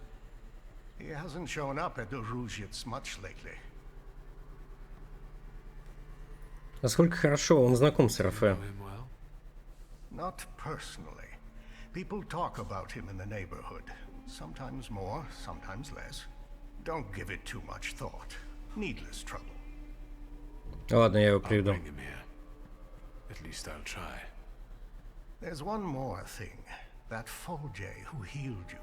He hasn't shown up at the Ruzhets much lately. Насколько хорошо он знаком с Рафе? Not personally. People talk about him in the neighborhood. Sometimes more, sometimes less. Don't give it too much thought. Needless trouble. Ладно, я его приведу. At least I'll try. There's one more thing. That Folje who healed you.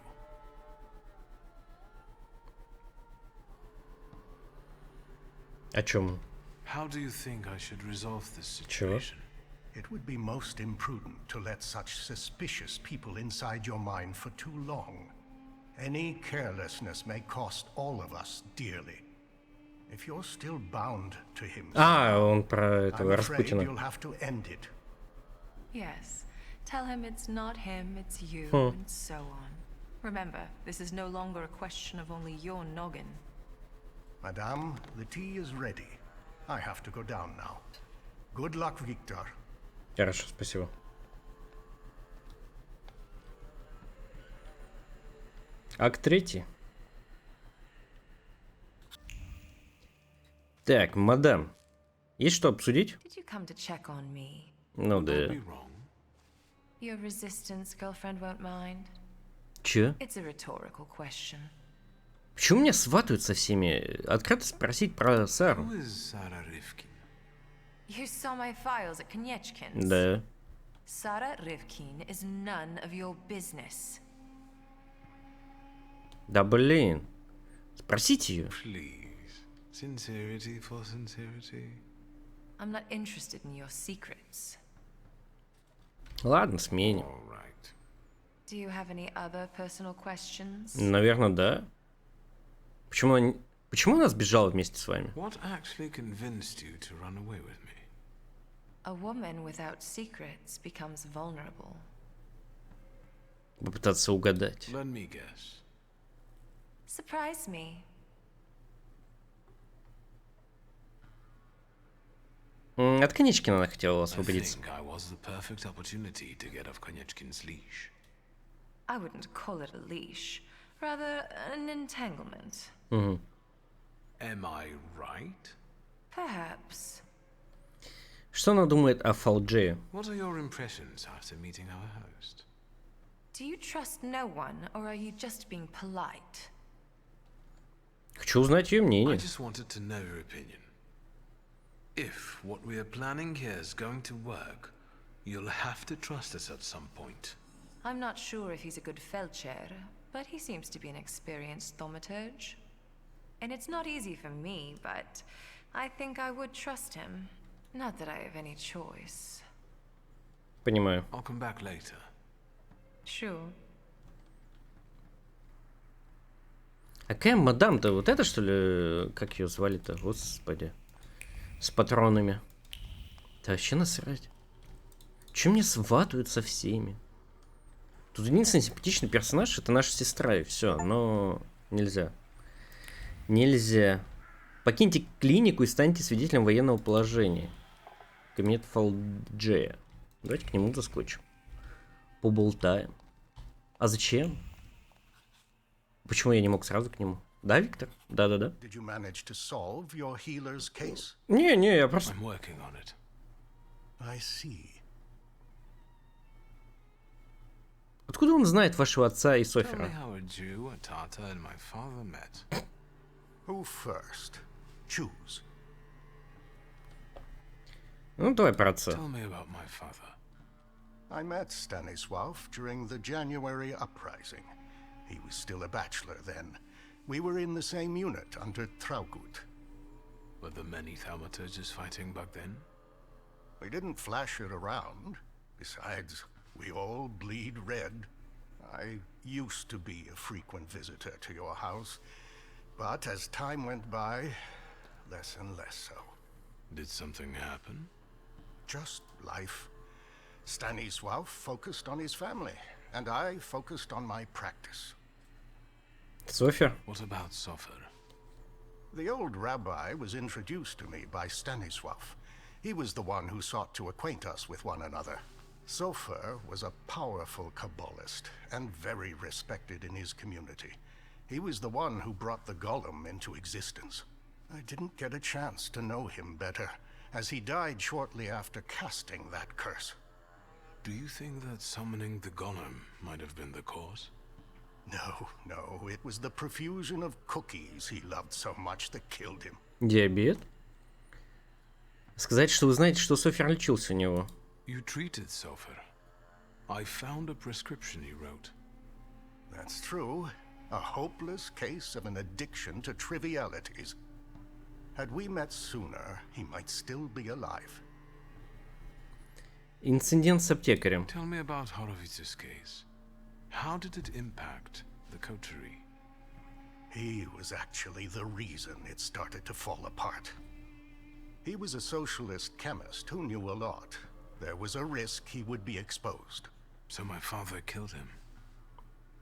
О чем? How do you think I should resolve this situation? It would be most imprudent to let such suspicious people inside your mind for too long. Any carelessness may cost all of us dearly. If you're still bound to him, он про этого I'm afraid Распутина. you'll have to end it. Yes. Tell him it's not him, it's you, and so on. Remember, this is no longer a question of only your noggin. Madame, the tea is ready. I have to go down now. Good luck, Victor. Хорошо, спасибо. Акт 3. Так, мадам, есть что обсудить? Did you come to check on me? Ну да. Your resistance girlfriend won't mind. Чё? It's a rhetorical question. Почему меня сватают со всеми? Открыто спросить про Сару. Who is Sarah Rivkin? You saw my files at Konechkin's. Да. Sarah Rivkin is none of your business. Да блин. Спросите ее. Please. Sincerity for sincerity. I'm not interested in your secrets. Ладно, сменим. All right. Do you have any other personal questions? Наверное, да. Почему она сбежала вместе с вами? What actually convinced you to run away with me? A woman without secrets becomes vulnerable. Попытаться угадать. Let me guess. Surprise me. От Конечкина она хотела I освободиться. think I was the perfect opportunity to get off Konechkin's leash. I wouldn't call it a leash, rather an entanglement. Am I right? Perhaps. Что она думает о Фалджее? What are your impressions after meeting our host? Do you trust no one, or are you just being polite? Хочу узнать ее I мнение. just wanted to know your opinion. If what we are planning here is going to work, you'll have to trust us at some point. I'm not sure if he's a good Feldchair, but he seems to be an experienced thaumaturge. And it's not easy for me, but I think I would trust him. Not that I have any choice. Понимаю. I'll come back later. Sure. А какая мадам-то? Вот это, что ли? Как ее звали-то? Господи. С патронами. Да вообще насрать. Че мне сватают со всеми? Тут единственный симпатичный персонаж — это наша сестра, и все. Но нельзя. Нельзя. Покиньте клинику и станьте свидетелем военного положения. Кабинет Фалджея. Давайте к нему заскочим. Поболтаем. А зачем? Почему я не мог сразу к нему? Да, Виктор? Да-да-да. Did you manage to solve your healer's case? Не, я просто... I'm working on it. I see. Откуда он знает вашего отца и Tell me Софера? how a Jew, a Tatar, and my father met. Who first? Choose. Ну, давай про отца. Tell me about my father. I met Stanisław during the January uprising. He was still a bachelor then. We were in the same unit under Traugott. Were there many thaumaturges fighting back then? We didn't flash it around. Besides, we all bleed red. I used to be a frequent visitor to your house, but as time went by, less and less so. Did something happen? Just life. Stanisław focused on his family, and I focused on my practice. Софер? What about Sofer? The old rabbi was introduced to me by Stanisław. He was the one who sought to acquaint us with one another. Sofer was a powerful Kabbalist and very respected in his community. He was the one who brought the Golem into existence. I didn't get a chance to know him better, as he died shortly after casting that curse. Do you think that summoning the Golem might have been the cause? No, it was the profusion of cookies he loved so much that killed him. Диабет? Сказать, что вы знаете, что Софер лечился у него. You treated Sofer. I found a prescription he wrote. That's true. A hopeless case of an addiction to trivialities. Had we met sooner, he might still be alive. Инцидент с аптекарем. Tell me about Horovits's case. How did it impact the coterie? He was actually the reason it started to fall apart. He was a socialist chemist who knew a lot. There was a risk he would be exposed. So my father killed him.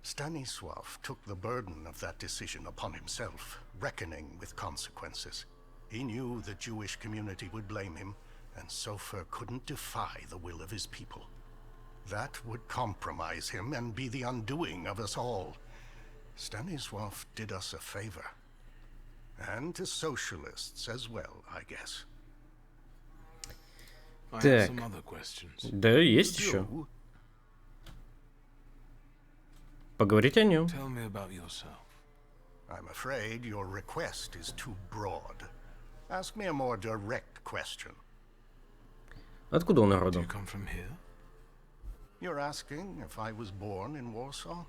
Stanisław took the burden of that decision upon himself, reckoning with consequences. He knew the Jewish community would blame him, and Sofer couldn't defy the will of his people. That would compromise him and be the undoing of us all. Stanisław did us a favor. And to socialists as well, I guess. I have some other questions. Да, есть еще. Поговорите о нем. Tell me about yourself. I'm afraid your request is too broad. Ask me a more direct question. Откуда он Do you родом? come from here? You're asking if I was born in Warsaw?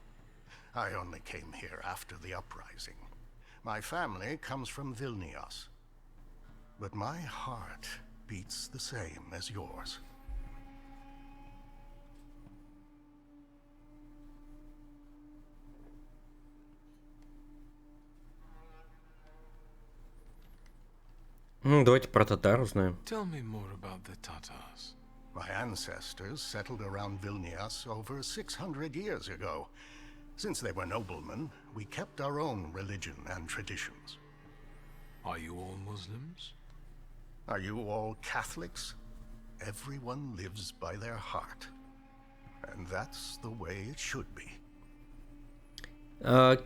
I only came here after the uprising. My family comes from Vilnius. But my heart beats the same as yours. Давайте про татар узнаем. Tell me more about the Tatars. My ancestors settled around Vilnius over 600 years ago. Since they were noblemen, we kept our own religion and traditions. Are you all Muslims? Are you all Catholics? Everyone lives by their heart. And that's the way it should be.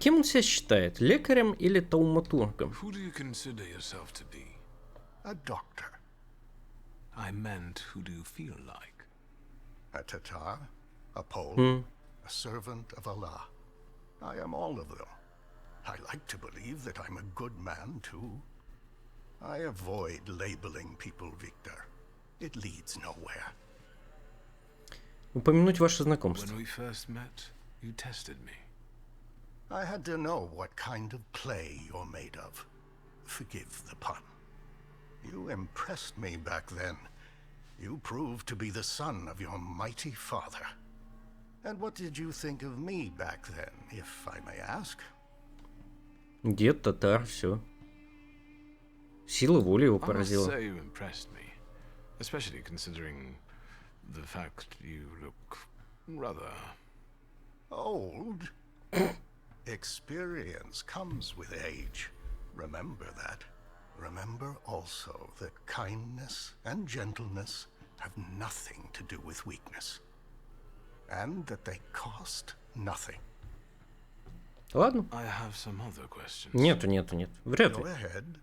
Кем он себя считает? Лекарем или тауматургом? Who do you consider yourself to be? A doctor. I meant, who do you feel like? A Tatar, a Pole, a servant of Allah. I am all of them. I like to believe that I'm a good man, too. I avoid labeling people, Victor. It leads nowhere. Упомянуть ваше знакомство. When we first met, you tested me. I had to know what kind of clay you're made of. Forgive the pun. You impressed me back then. You proved to be the son of your mighty father. And what did you think of me back then, if I may ask? Дед, татар, все. Сила воли его I must поразила. say you impressed me, especially considering the fact you look rather Old? Experience comes with age. Remember that. Remember also that kindness and gentleness have nothing to do with weakness. And that they cost nothing. Ладно. I have some other questions. Нету. Вряд ли. Go ahead.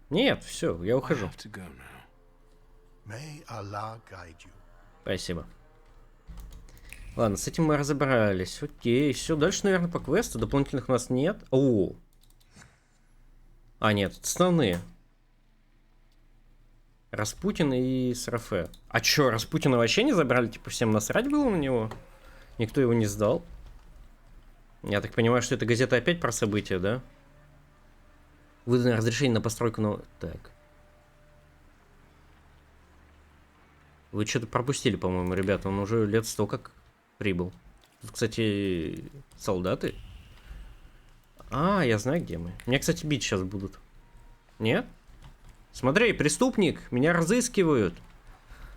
Нет, все, я I ухожу. have to go now. May Allah guide you. Спасибо. Ладно, с этим мы разобрались. Окей, все. Дальше, наверное, по квесту. Дополнительных у нас нет. О! А, нет, это основные. Распутин и Сарафе. А чё, Распутина вообще не забрали? Типа всем насрать было на него? Никто его не сдал? Я так понимаю, что эта газета опять про события, да? Выдано разрешение на постройку нового... Так. Вы что-то пропустили, по-моему, ребята. Он уже лет 100 как прибыл. Тут, кстати, солдаты. А, я знаю, где мы. Меня, кстати, бить сейчас будут. Нет? Смотри, преступник. Меня разыскивают.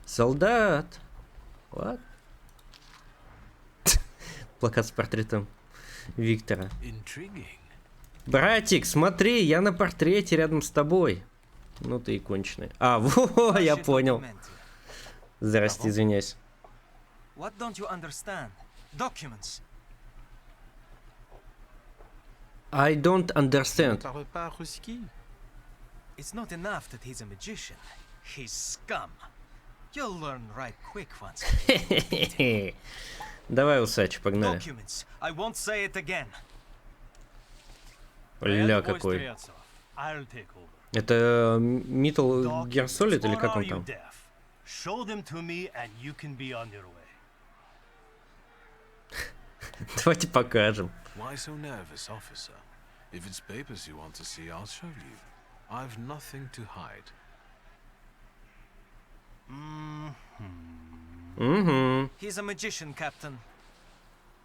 Солдат. What? Плакат с портретом Виктора. Братик, смотри, я на портрете рядом с тобой. Ну ты и конченый. А, во, я понял. Здрасте, извиняюсь. What don't you understand? Documents. I don't understand. It's not enough that he's a magician. He's scum. You'll learn right quick once. Давай, усач, погнали. Documents. I won't say it again. Ля какой. Это Metal Gear Solid или как он там? Show them to me and you can be on your way. Давайте покажем. Why so nervous, officer? If it's papers you want to see, I'll show you. I've nothing to hide. He's a magician, Captain.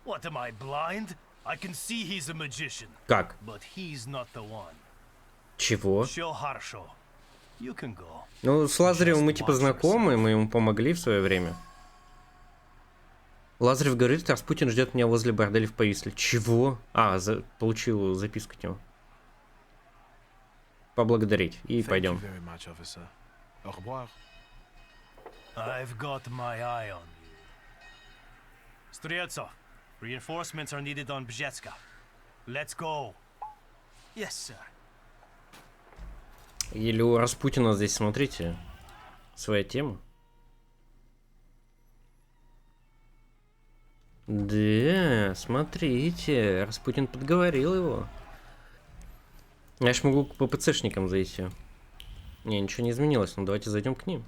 What, am I blind? I can see he's a magician. Как? But he's not the one. Чего? Всё хорошо. You can go. Ну, с Лазаревым мы типа знакомы, мы ему помогли в свое время. Лазарев говорит, Распутин ждет меня возле борделя в Повисле. Чего? А, получил записку от него. Поблагодарить. И пойдем. I've got my eye on you. Streltsov, reinforcements are needed on Bzhetska. Let's go. Yes, sir. Или у Распутина здесь, смотрите, своя тема. Да, смотрите, Распутин подговорил его. Я ж могу к ППЦшникам зайти. Не, ничего не изменилось, но давайте зайдем к ним.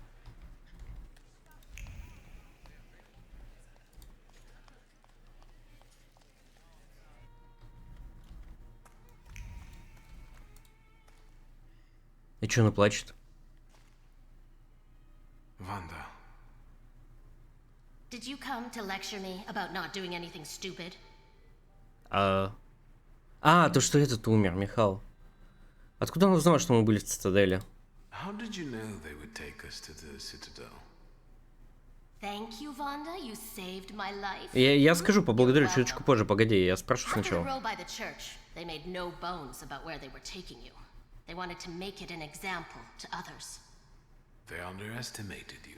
И чё она плачет? Ванда. Did you come to lecture me about not doing anything stupid? То, что этот умер, Михал. Откуда он узнал, что мы были в Цитадели? How did you know they would take us to the Citadel? Thank you, Vanda. You saved my life. Я скажу, поблагодарю чуточку позже, погоди, я спрошу сначала. They made no bones about where they were taking you. They wanted to make it an example to others. They underestimated you.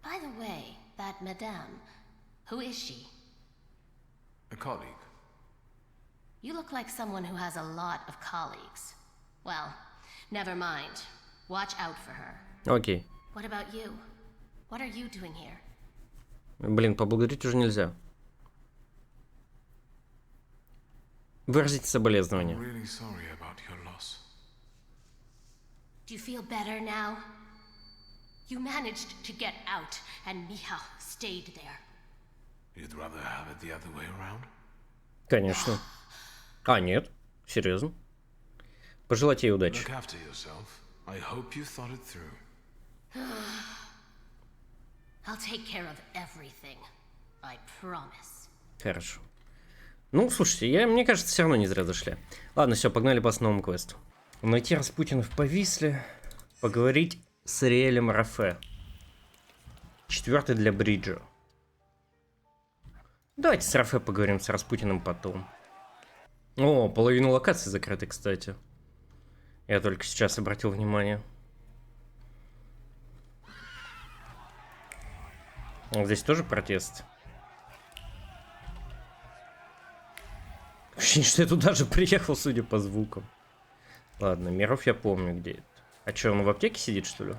By the way, that madame, who is she? A colleague. You look like someone who has a lot of colleagues. Well, never mind. Watch out for her. Окей. What about you? What are you doing here? Блин, поблагодарить уже нельзя. Выразите соболезнования. I'm really sorry about your loss. Do you feel better now? You managed to get out, and Michal stayed there. You'd rather have it the other way around? Конечно. А, нет. Серьезно. Пожелайте ей удачи. Look after yourself. I hope you thought it through. I'll take care of everything. I promise. Хорошо. Ну, слушайте, мне кажется, все равно не зря зашли. Ладно, все, погнали по основному квесту. Найти Распутина в Повисле. Поговорить с Ариэлем Рафе. 4 для Бриджа. Давайте с Рафе поговорим, с Распутиным потом. О, половину локаций закрыты, кстати. Я только сейчас обратил внимание. Здесь тоже протест. Ощущение, что я туда же приехал, судя по звукам. Ладно, Миров я помню, где это. А что, он в аптеке сидит, что ли?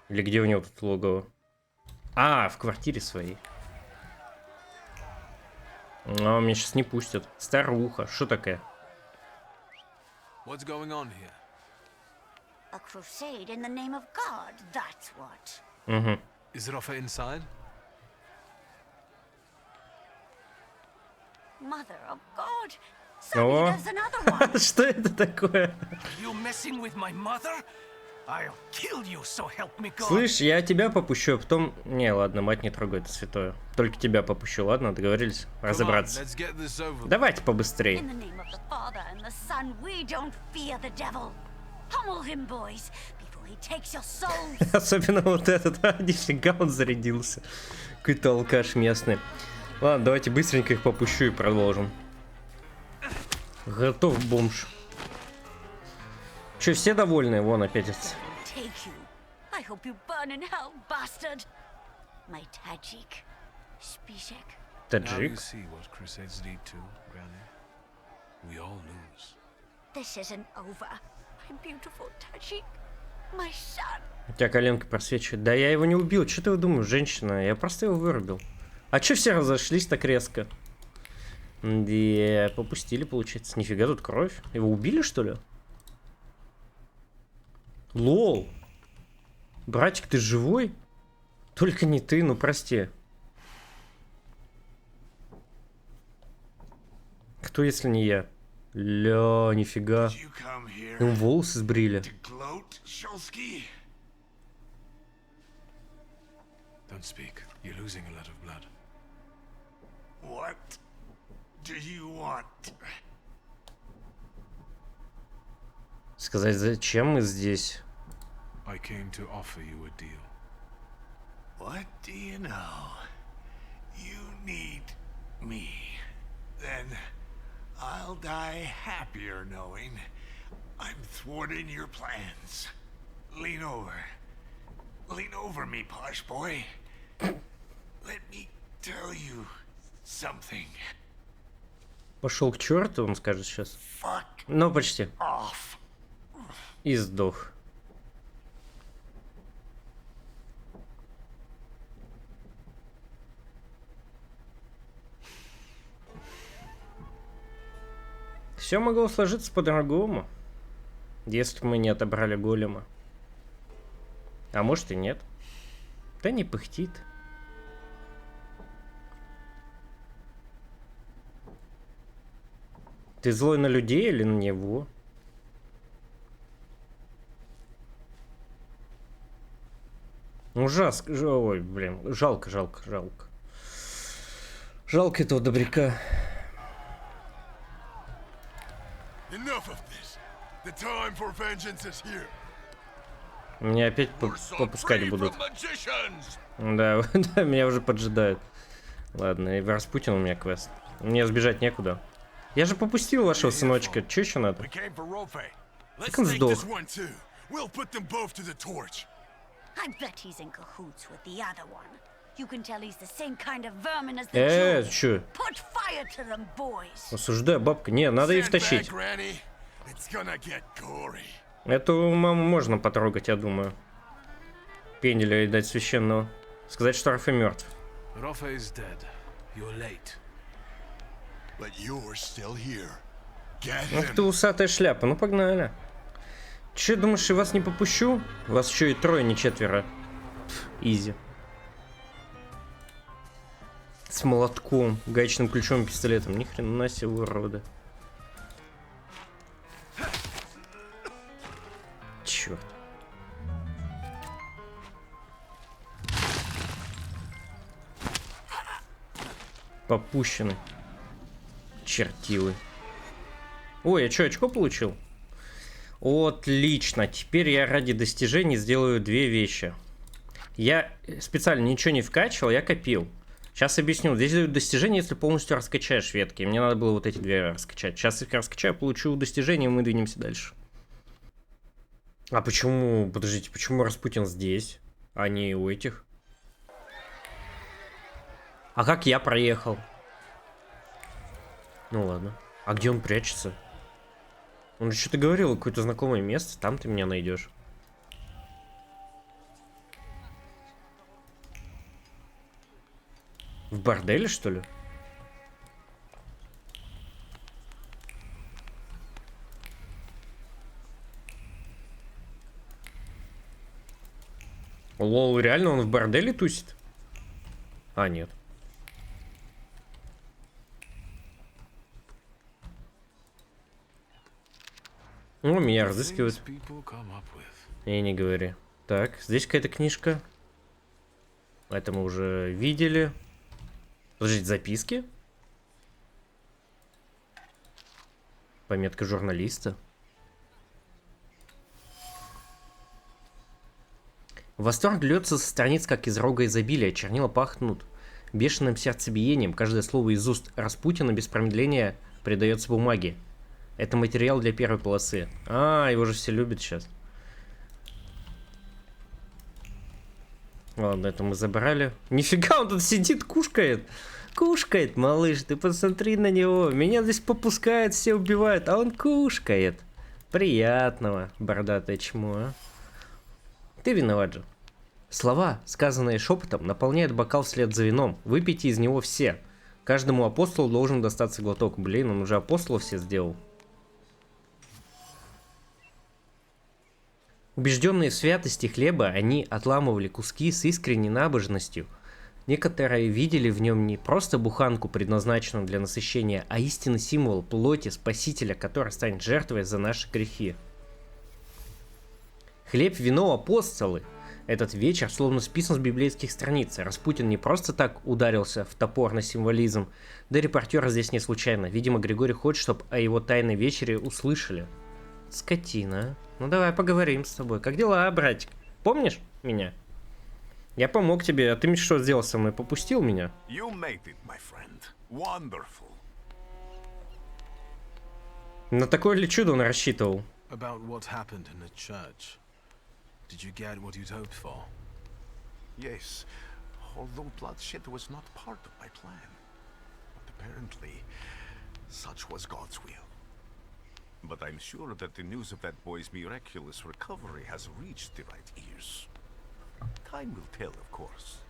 Или где у него тут логово? А, в квартире своей. Но меня сейчас не пустят. Старуха, что такая? What's going on here? A crusade in the name of God, that's what. Угу. Is Rafa inside? Mother of God. О, There's another one. что это такое? You messing with my mother? I'll kill you, so help me God. Слышь, я тебя попущу, а потом... Не, ладно, мать не трогай, это святое. Только тебя попущу, ладно? Договорились? Разобраться. Давайте побыстрее. In the name of the Father and the Son, we don't fear the devil. Pummel him, boys, before he takes your souls. Особенно вот этот, нифига он зарядился. Какой-то алкаш местный. Ладно, давайте быстренько их попущу и продолжим. Готов, бомж. Че, все довольны? Вон опять это. Take you. I hope you burn in hell, bastard. My Tajik. Spishek. Таджик? This isn't over. My beautiful Tajik. My son. У тебя коленка просвечивает. Да я его не убил. Что ты думаешь, женщина? Я просто его вырубил. А че все разошлись так резко? Да, попустили, получается. Нифига, тут кровь. Его убили, что ли? Лол. Братик, ты живой? Только не ты, ну прости. Кто, если не я? Ля, нифига. Ему волосы сбрили. Don't speak. You're losing a lot of blood. What do you want? Сказать, зачем мы здесь? I came to offer you a deal. What do you know? You need me. Then I'll die happier knowing I'm thwarting your plans. Lean over. Lean over me, posh boy. Let me tell you something. Пошел к черту, он скажет сейчас. Ну, почти. Off. И сдох. Все могло сложиться по-другому, если бы мы не отобрали голема. А может и нет. Да не пыхтит. Ты злой на людей или на него? Ужасно. Ой, блин. Жалко. Жалко этого добряка. Меня опять попускать будут. Да, да, меня уже поджидают. Ладно, и в Распутин у меня квест. Мне сбежать некуда. Я же попустил вашего сыночка. Че еще надо? Как он сдох? I bet he's in cahoots with the other one. You can tell he's the same kind of vermin as the Jews. Чё? Put fire to them, boys. Осуждаю, бабка. Не, надо их втащить. Эту маму можно потрогать, я думаю. Пенделя и дать священного. Сказать, что Рафа мертв. Ах ты усатая шляпа, ну погнали. Че, думаешь, я вас не попущу? Вас еще и трое, не четверо. Изи. С молотком, гаечным ключом и пистолетом. Ни хрена себе, урода. Черт. Попущены. Чертилы. Ой, я что, очко получил? Отлично. Теперь я ради достижений сделаю две вещи. Я специально ничего не вкачивал, я копил. Сейчас объясню. Здесь дают достижения, если полностью раскачаешь ветки. Мне надо было вот эти две раскачать. Сейчас их раскачаю, получу достижения, и мы двинемся дальше. А почему... Подождите, почему Распутин здесь, а не у этих? А как я проехал? Ну ладно. А где он прячется? Он же что-то говорил, какое-то знакомое место, там ты меня найдешь. В борделе, что ли? Лол, реально он в борделе тусит? А, нет. Ну, меня разыскивают. И не говори. Так, здесь какая-то книжка. Это мы уже видели. Подождите, записки? Пометка журналиста. Восторг льется со страниц, как из рога изобилия. Чернила пахнут бешеным сердцебиением. Каждое слово из уст Распутина без промедления придается бумаге. Это материал для первой полосы. А, его же все любят сейчас. Ладно, это мы забрали. Нифига, он тут сидит, кушкает. Кушкает, малыш, ты посмотри на него. Меня здесь попускают, все убивают, а он кушкает. Приятного, бородатое чмо, а? Ты виноват же. Слова, сказанные шепотом, наполняют бокал вслед за вином. Выпейте из него все. Каждому апостолу должен достаться глоток. Блин, он уже апостолов все сделал. Убежденные в святости хлеба, они отламывали куски с искренней набожностью. Некоторые видели в нем не просто буханку, предназначенную для насыщения, а истинный символ плоти Спасителя, который станет жертвой за наши грехи. Хлеб, вино, апостолы. Этот вечер словно списан с библейских страниц. Распутин не просто так ударился в топор на символизм. Да и репортер здесь не случайно. Видимо, Григорий хочет, чтобы о его тайной вечере услышали. Скотина. Ну давай поговорим с тобой. Как дела, братик? Помнишь меня? Я помог тебе, а ты что сделал со мной? Попустил меня? You made it, my friend. Wonderful. На такое ли чудо он рассчитывал? About what happened in the church. Did you get what you'd hoped for? Yes, although bloodshed was not part of my plan. But apparently, such was God's will. But I'm sure that the news of that boy's miraculous recovery has reached the right ears. Time will tell, of course.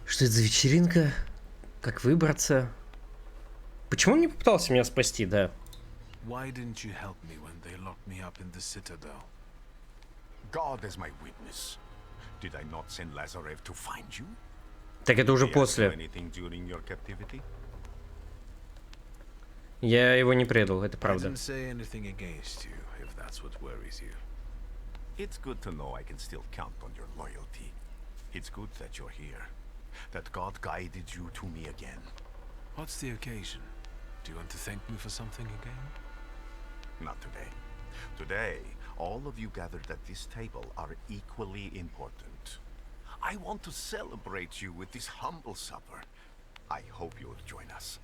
Что это за вечеринка? Как выбраться? Почему он не попытался меня спасти, да? Why didn't you help me when they locked me up in the Citadel? God is my witness. Did I not send Lazarev to find you? Так это уже после. Anything during your captivity? Я его не предал, это правда. I didn't say anything against you, if that's what worries you. It's good to know I can still count on your loyalty. It's good that you're here. That God guided you to me again. What's the occasion? Do you want to thank me for something again? Not today. Today, all of you gathered at this table are equally important. I want to celebrate you with this humble supper. I hope you'll join us.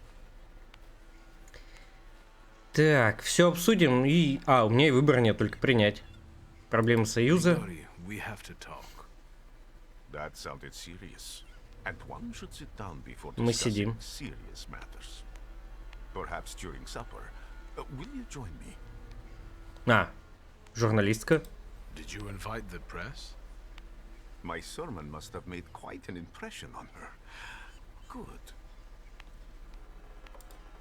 Так, все обсудим и... А, у меня и выбора нет, только принять. Проблемы Союза. Мы сидим. А, журналистка. My sermon must have made quite an impression on her. Good.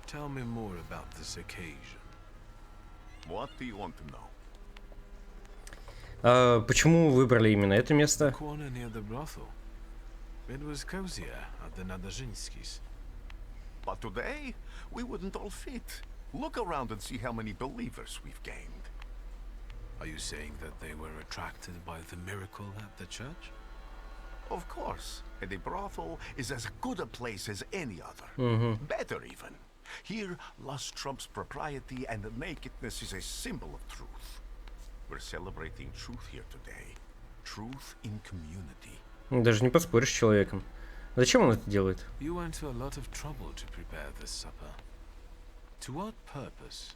Tell me more about this occasion. What do you want to know? Почему выбрали именно это место? It was cozier at the Nadezhinskis. But today, we wouldn't all fit. Look around and see how many believers we've gained. Are you saying that they were attracted by the miracle at the church? Of course. And a brothel is as good a place as any other. Better even. Here, lust trumps propriety and nakedness is a symbol of truth. We're celebrating truth here today. Truth in community. Даже не поспоришь с человеком. Зачем он это делает? You went to a lot of trouble to prepare this supper. To what purpose?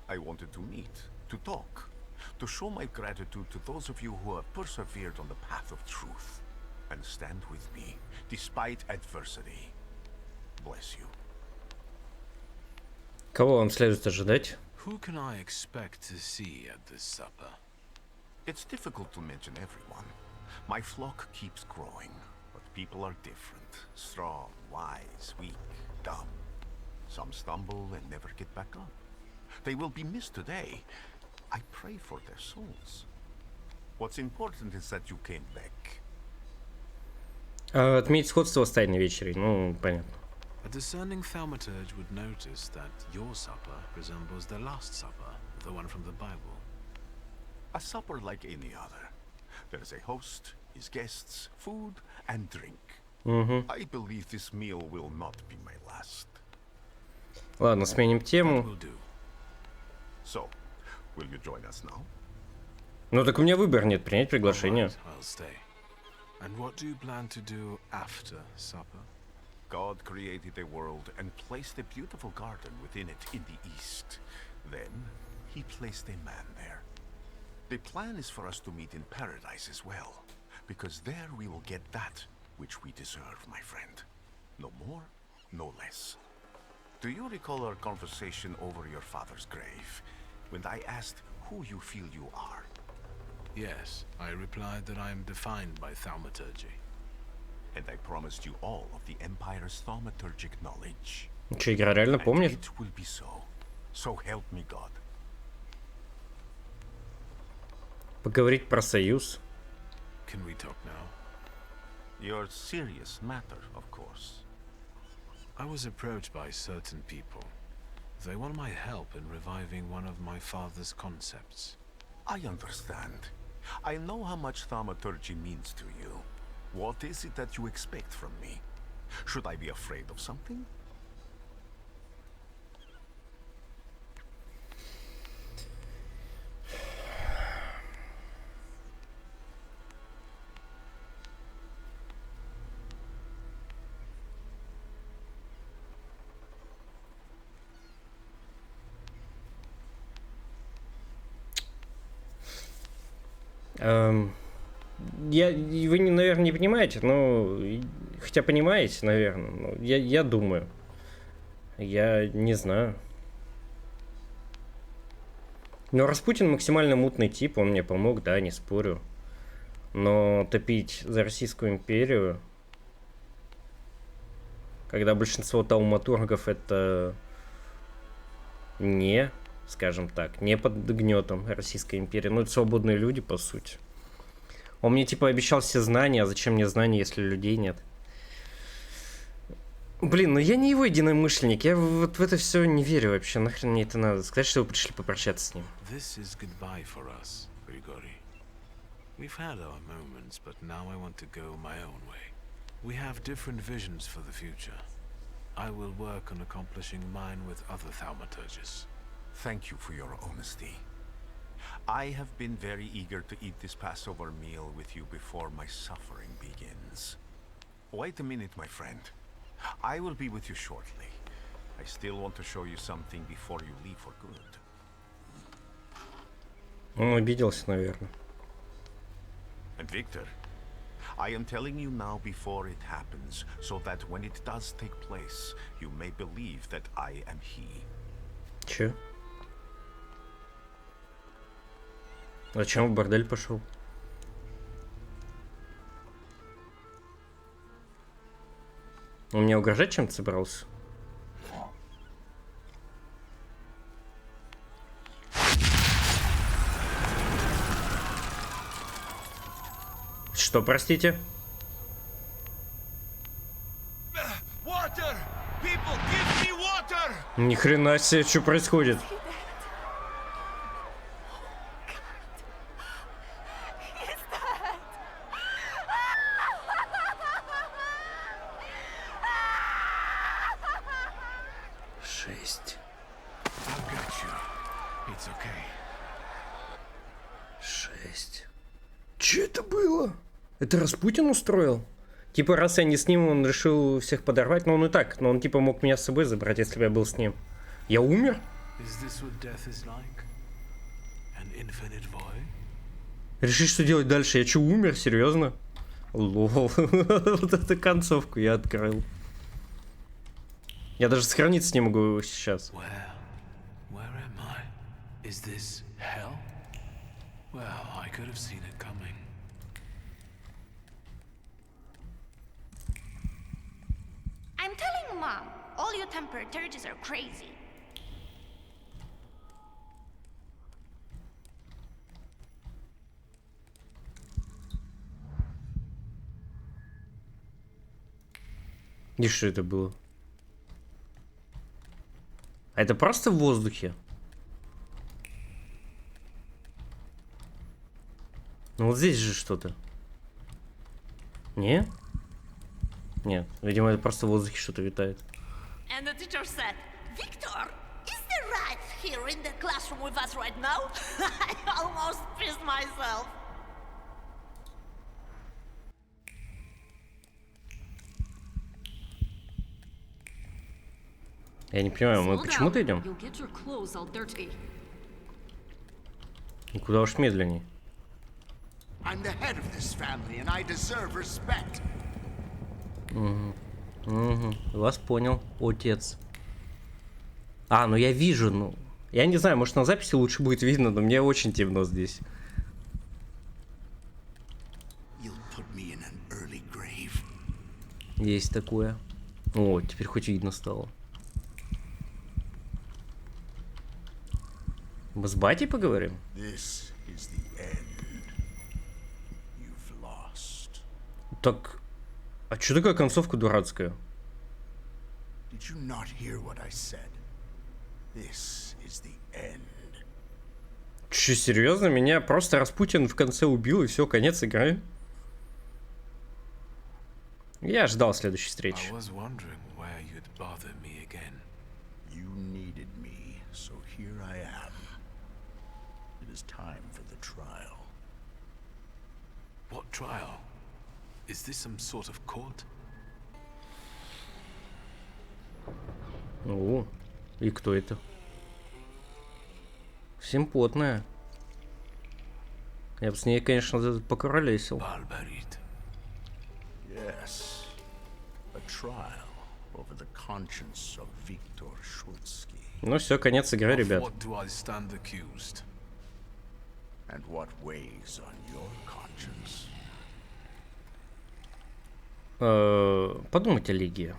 I wanted to meet, to talk, to show my gratitude to those of you who have persevered on the path of truth and stand with me despite adversity. Bless you. Кого вам следует ожидать? Who can I expect to see at this supper? It's difficult to mention everyone. My flock keeps growing, but people are different. Strong, wise, weak, dumb. Some stumble and never get back up. They will be missed today. I pray for their souls. What's important is that you came back. Отметить сходство с Тайной вечерей. Ну, понятно. A discerning thaumaturge would notice that your supper resembles the Last Supper, the one from the Bible. A supper like any other. There's a host, his guests, food, and drink. I believe this meal will not be my last. Ладно, сменим тему. So, will you join us now? Ну так у меня выбора нет, принять приглашение. I'll stay. And what do you plan to do after supper? God created a world and placed a beautiful garden within it in the east. Then, he placed a man there. The plan is for us to meet in paradise as well, because there we will get that which we deserve, my friend. No more, no less. Do you recall our conversation over your father's grave, when I asked who you feel you are? Yes, I replied that I am defined by thaumaturgy. And I promised you all of the Empire's thaumaturgic knowledge. Че, игра реально помнит? It will be so. So help me God. Поговорить про союз. Can we talk now? Your serious matter, of course. I was approached by certain people. They want my help in reviving one of my father's concepts. I understand. I know how much thaumaturgy means to you. What is it that you expect from me? Should I be afraid of something? Вы, наверное, не понимаете, но... Хотя понимаете, наверное, но я думаю. Я не знаю. Но Распутин максимально мутный тип, он мне помог, да, не спорю. Но топить за Российскую империю, когда большинство тауматургов это не, скажем так, не под гнетом Российской империи, ну это свободные люди, по сути. Он мне типа обещал все знания, а зачем мне знания, если людей нет? Блин, ну я не его единомышленник, я вот в это все не верю вообще, нахрен мне это надо? Сказать, что вы пришли попрощаться с ним. This is goodbye for us, Grigori. We've had our moments, but now I want to go my own way. We have different visions for the future. I will work on accomplishing mine with other thaumaturges. Thank you for your honesty. I have been very eager to eat this Passover meal with you before my suffering begins. Wait a minute, my friend. I will be with you shortly. I still want to show you something before you leave for good. Он обиделся, наверное. And Victor, I am telling you now before it happens, so that when it does take place, you may believe that I am he. Че? Зачем в бордель пошел? Он мне угрожать чем-то собрался? Что, простите? Ни хрена себе, что происходит? Шесть. Шесть. Че это было? Это Распутин устроил? Типа, раз я не с ним, он решил всех подорвать. Но он и так, но он типа мог меня с собой забрать, если бы я был с ним. Я умер? Решить, что делать дальше? Я что, умер? Серьезно? Лол. Вот эту концовку я открыл. Я даже сохраниться не могу сейчас. I'm telling Mom, all your temper tantrums are crazy. И что это было? А это просто в воздухе? Ну вот здесь же что-то. Не? Нет, видимо, это просто в воздухе что-то витает. And the teacher said, Victor, is the rat here in the classroom with us right now? I almost pissed myself. Я не понимаю, мы почему-то идем? Никуда уж медленней. Вас понял, отец. А, ну я вижу, ну. Я не знаю, может на записи лучше будет видно, но мне очень темно здесь. Есть такое. О, теперь хоть видно стало. Мы с батей поговорим? Так, а чё такая концовка дурацкая? Чё, серьезно? Меня просто Распутин в конце убил и все, конец игры? Я ждал следующей встречи. What trial? Is this some sort of court? О, и кто это? Симпотная. Я бы с ней, конечно, покуролесил. Yes, a trial over the conscience of Victor Schulski. Ну все, конец игры, ребят. What do I stand accused? And what weighs on your conscience? Подумайте о Лиге.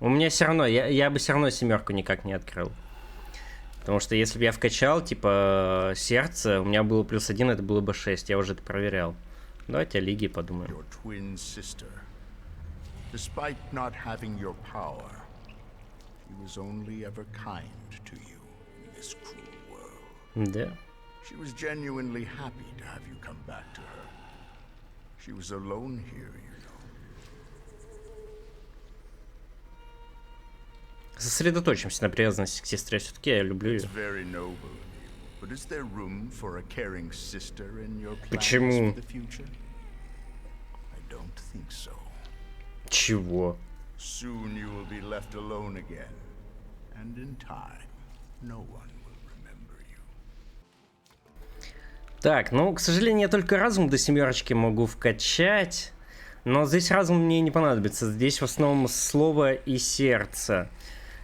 У меня все равно, я бы все равно семерку никак не открыл. Потому что если бы я вкачал, типа, сердце, у меня было +1, это было бы 6, я уже это проверял. Давайте о Лиге подумаем. Да. She was genuinely happy to have you come back to her. She was alone here, you know. Сосредоточимся на привязанности к сестре. Все-таки я люблю ее. Почему? Чего? Soon you will be left alone again, and in time, no one will remember you. Так, ну, к сожалению, я только разум до семерочки могу вкачать, но здесь разум мне не понадобится. Здесь в основном слово и сердце.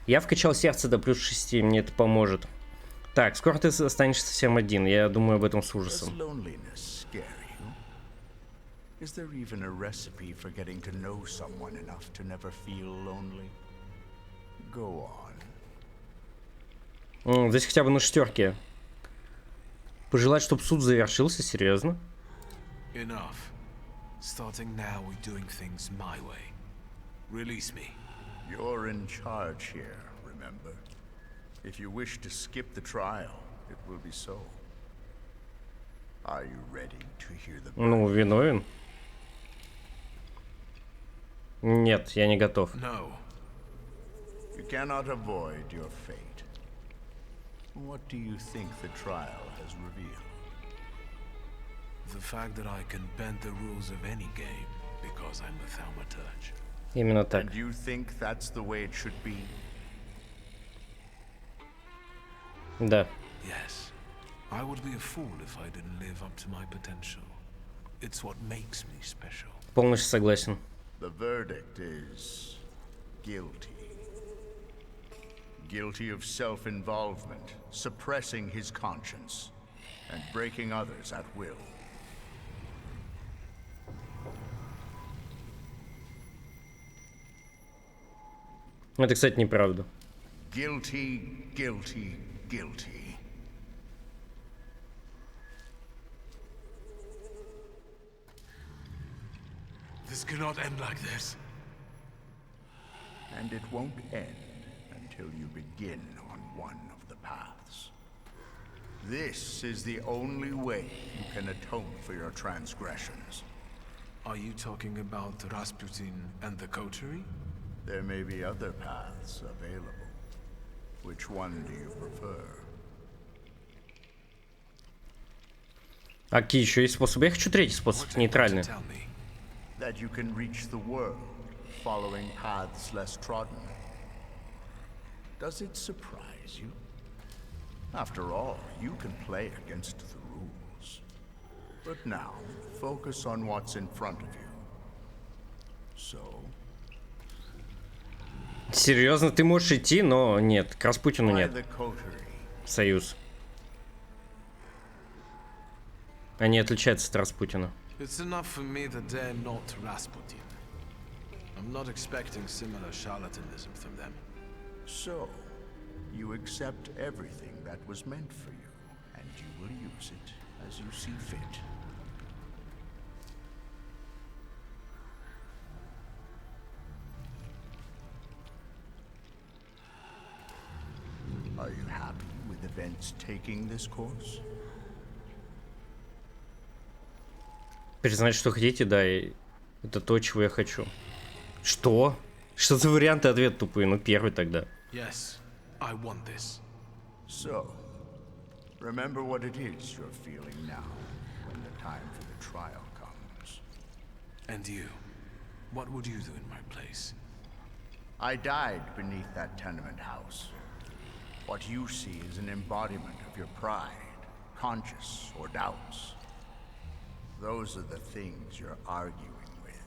Я вкачал сердце до +6, мне это поможет. Так, скоро ты останешься совсем один, я думаю об этом с ужасом. Is there even a recipe for getting to know someone enough to never feel lonely? Go on. Здесь хотя бы на шестерке. Пожелать, чтобы суд завершился, серьезно? Enough. Starting now, we're doing things my way. Release me. You're in charge here, remember? If you wish to skip the trial, it will be so. Are you ready to hear the... Ну, виновен. Нет, я не готов. No. You cannot avoid your fate. What do you think the trial has revealed? The fact that I can bend the rules of any game because I'm a thaumaturge. Именно так. And you think that's the way it should be? Да. Yes. I would be a fool if I didn't live up to my potential. It's what makes me special. Полностью согласен. The verdict is guilty. Guilty of self-involvement, suppressing his conscience, and breaking others at will. Это, кстати, неправда. Guilty, guilty, guilty. This cannot end like this. And it won't end until you begin on one of the paths. This is the only way you can atone for your transgressions. Are you talking about Rasputin and the coterie? There may be other paths available. Which one do you prefer? А какие еще есть способы? Я хочу третий способ, нейтральный. That you can reach the world, following paths less trodden. Does it surprise you? After all, you can play against the rules. But now, focus on what's in front of you. So... Серьезно, ты можешь идти, но нет, к Распутину нет. Союз. Они отличаются от Распутина. It's enough for me that they're not Rasputin. I'm not expecting similar charlatanism from them. So, you accept everything that was meant for you, and you will use it as you see fit. Are you happy with events taking this course? Признать, что хотите, да, и это то, чего я хочу. Что? Что за варианты ответа тупые? Ну, первый тогда. Yes, I want this. So, remember what it is you're feeling now, when the time for the trial comes. And you? What would you do in my place? I died beneath that tenement house. What you see is an embodiment of your pride, conscience, or doubts. Those are the things you're arguing with.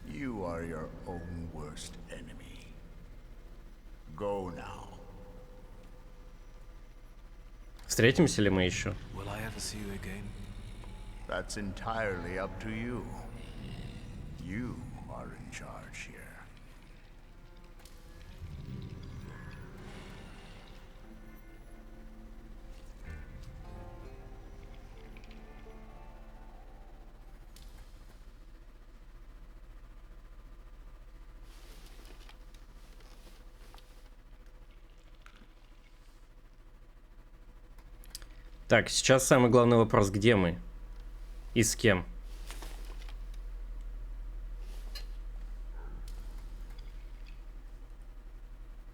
You are your own worst enemy. Go now. Встретимся ли мы еще? Will I ever see you again? That's entirely up to you. You are in charge here. Так, сейчас самый главный вопрос. Где мы? И с кем?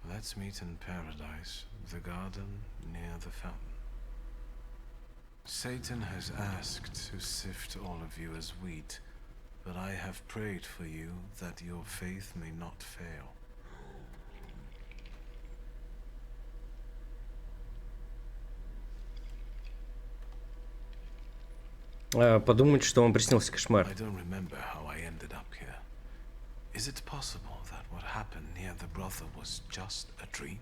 Let's meet in paradise, the garden near the fountain. Satan has asked to sift all of you as wheat, but I have prayed for you that your faith may not fail. Подумать, что вам приснился кошмар. I don't remember how I ended up here. Is it possible that what happened near the brothel was just a dream?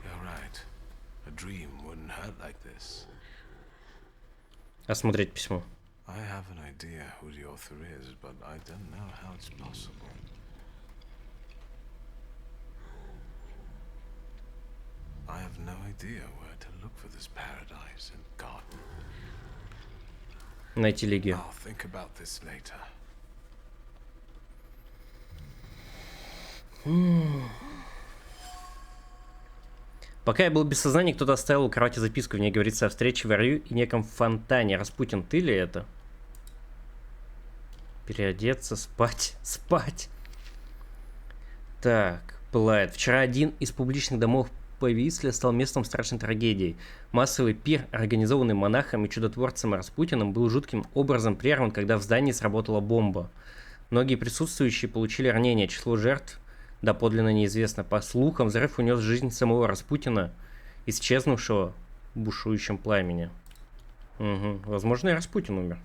You're right. A dream wouldn't hurt like this. Осмотреть письмо. I have an idea who the author is, but I don't know how it's possible. I have no idea where to look for this paradise and garden. Найти Легию. I'll think about this later. Пока я был без сознания, кто-то оставил у кровати записку. В ней говорится о встрече в раю и неком фонтане. Распутин, ты ли это? Переодеться, спать, спать. Так, Блайт. Вчера один из публичных домов Повисли стал местом страшной трагедии. Массовый пир, организованный монахом и чудотворцем Распутиным, был жутким образом прерван, когда в здании сработала бомба. Многие присутствующие получили ранения. Число жертв доподлинно неизвестно. По слухам, взрыв унес жизнь самого Распутина, исчезнувшего в бушующем пламени. Угу. Возможно, и Распутин умер.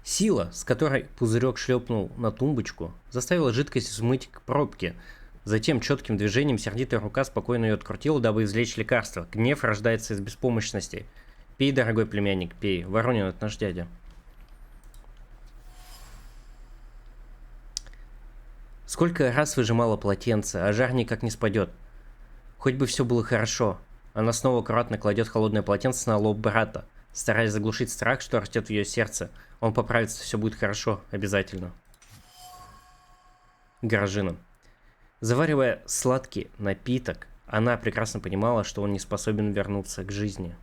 Сила, с которой пузырек шлепнул на тумбочку, заставила жидкость взмыть к пробке. Затем четким движением сердитая рука спокойно ее открутила, дабы извлечь лекарство. Гнев рождается из беспомощности. Пей, дорогой племянник, пей. Воронин, это наш дядя. Сколько раз выжимала полотенце, а жар никак не спадет. Хоть бы все было хорошо. Она снова аккуратно кладет холодное полотенце на лоб брата, стараясь заглушить страх, что растет в ее сердце. Он поправится, все будет хорошо, обязательно. Гражина. Заваривая сладкий напиток, она прекрасно понимала, что он не способен вернуться к жизни.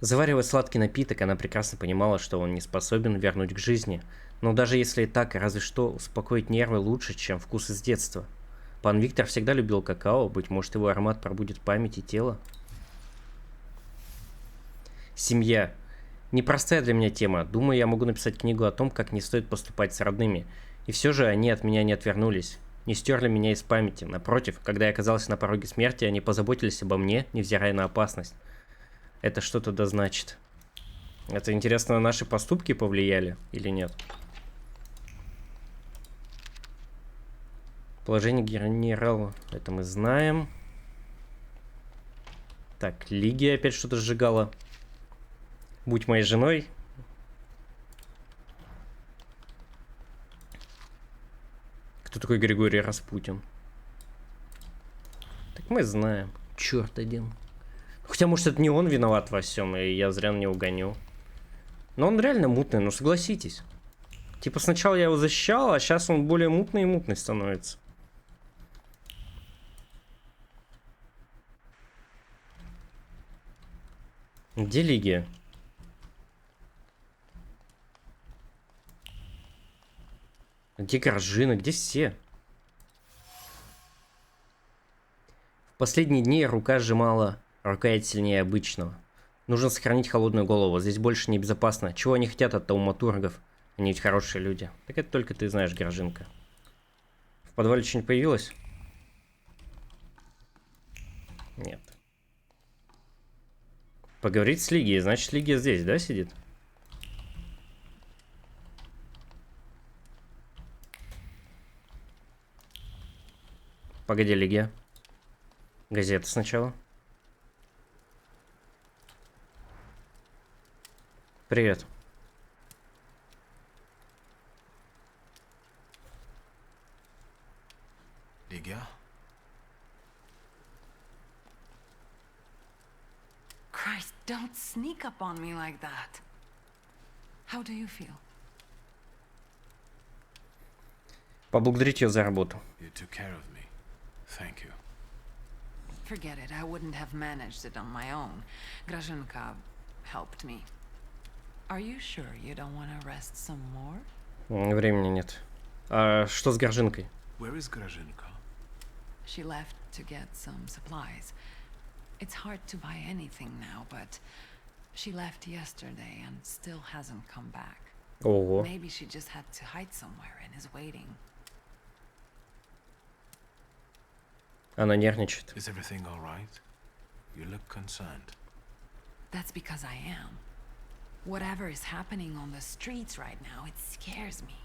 Заваривая сладкий напиток, она прекрасно понимала, что он не способен вернуть к жизни. Но даже если и так, разве что успокоить нервы лучше, чем вкус из детства. Пан Виктор всегда любил какао, быть может, его аромат пробудит память и тело. Семья. Непростая для меня тема. Думаю, я могу написать книгу о том, как не стоит поступать с родными. И все же они от меня не отвернулись. Не стерли меня из памяти. Напротив, когда я оказался на пороге смерти, они позаботились обо мне, невзирая на опасность. Это что-то да значит. Это интересно, на наши поступки повлияли или нет? Положение генерала. Это мы знаем. Так, Лигия опять что-то сжигала. Будь моей женой. Кто такой Григорий Распутин? Так мы знаем. Черт один. Хотя, может, это не он виноват во всем, и я зря на него гоню. Но он реально мутный, ну согласитесь. Типа сначала я его защищал, а сейчас он более мутный и мутный становится. Где Лигия? Где Гражина? Где все? В последние дни рука сжимала рукоять сильнее обычного. Нужно сохранить холодную голову. Здесь больше небезопасно. Чего они хотят от тауматургов? Они ведь хорошие люди. Так это только ты знаешь, Гражинка. В подвале что-нибудь появилось? Нет. Поговорить с Лигией. Значит, Лигия здесь, да, сидит? Погоди, Лигия. Газета сначала. Привет. Лигия? Christ, don't sneak up on me like that. How do you feel? Поблагодарить ее за работу. You took care of me. Thank you. Forget it. I wouldn't have managed it on my own. Grazhinka helped me. Are you sure you don't want to rest some more? Времени нет. А что с Гражинкой? Where is Grazhinka? She left to get some supplies. It's hard to buy anything now, but she left yesterday and still hasn't come back. Ого. Maybe she just had to hide somewhere and is waiting. Она нервничает. Is everything all right? You look concerned. That's because I am. Whatever is happening on the streets right now, it scares me.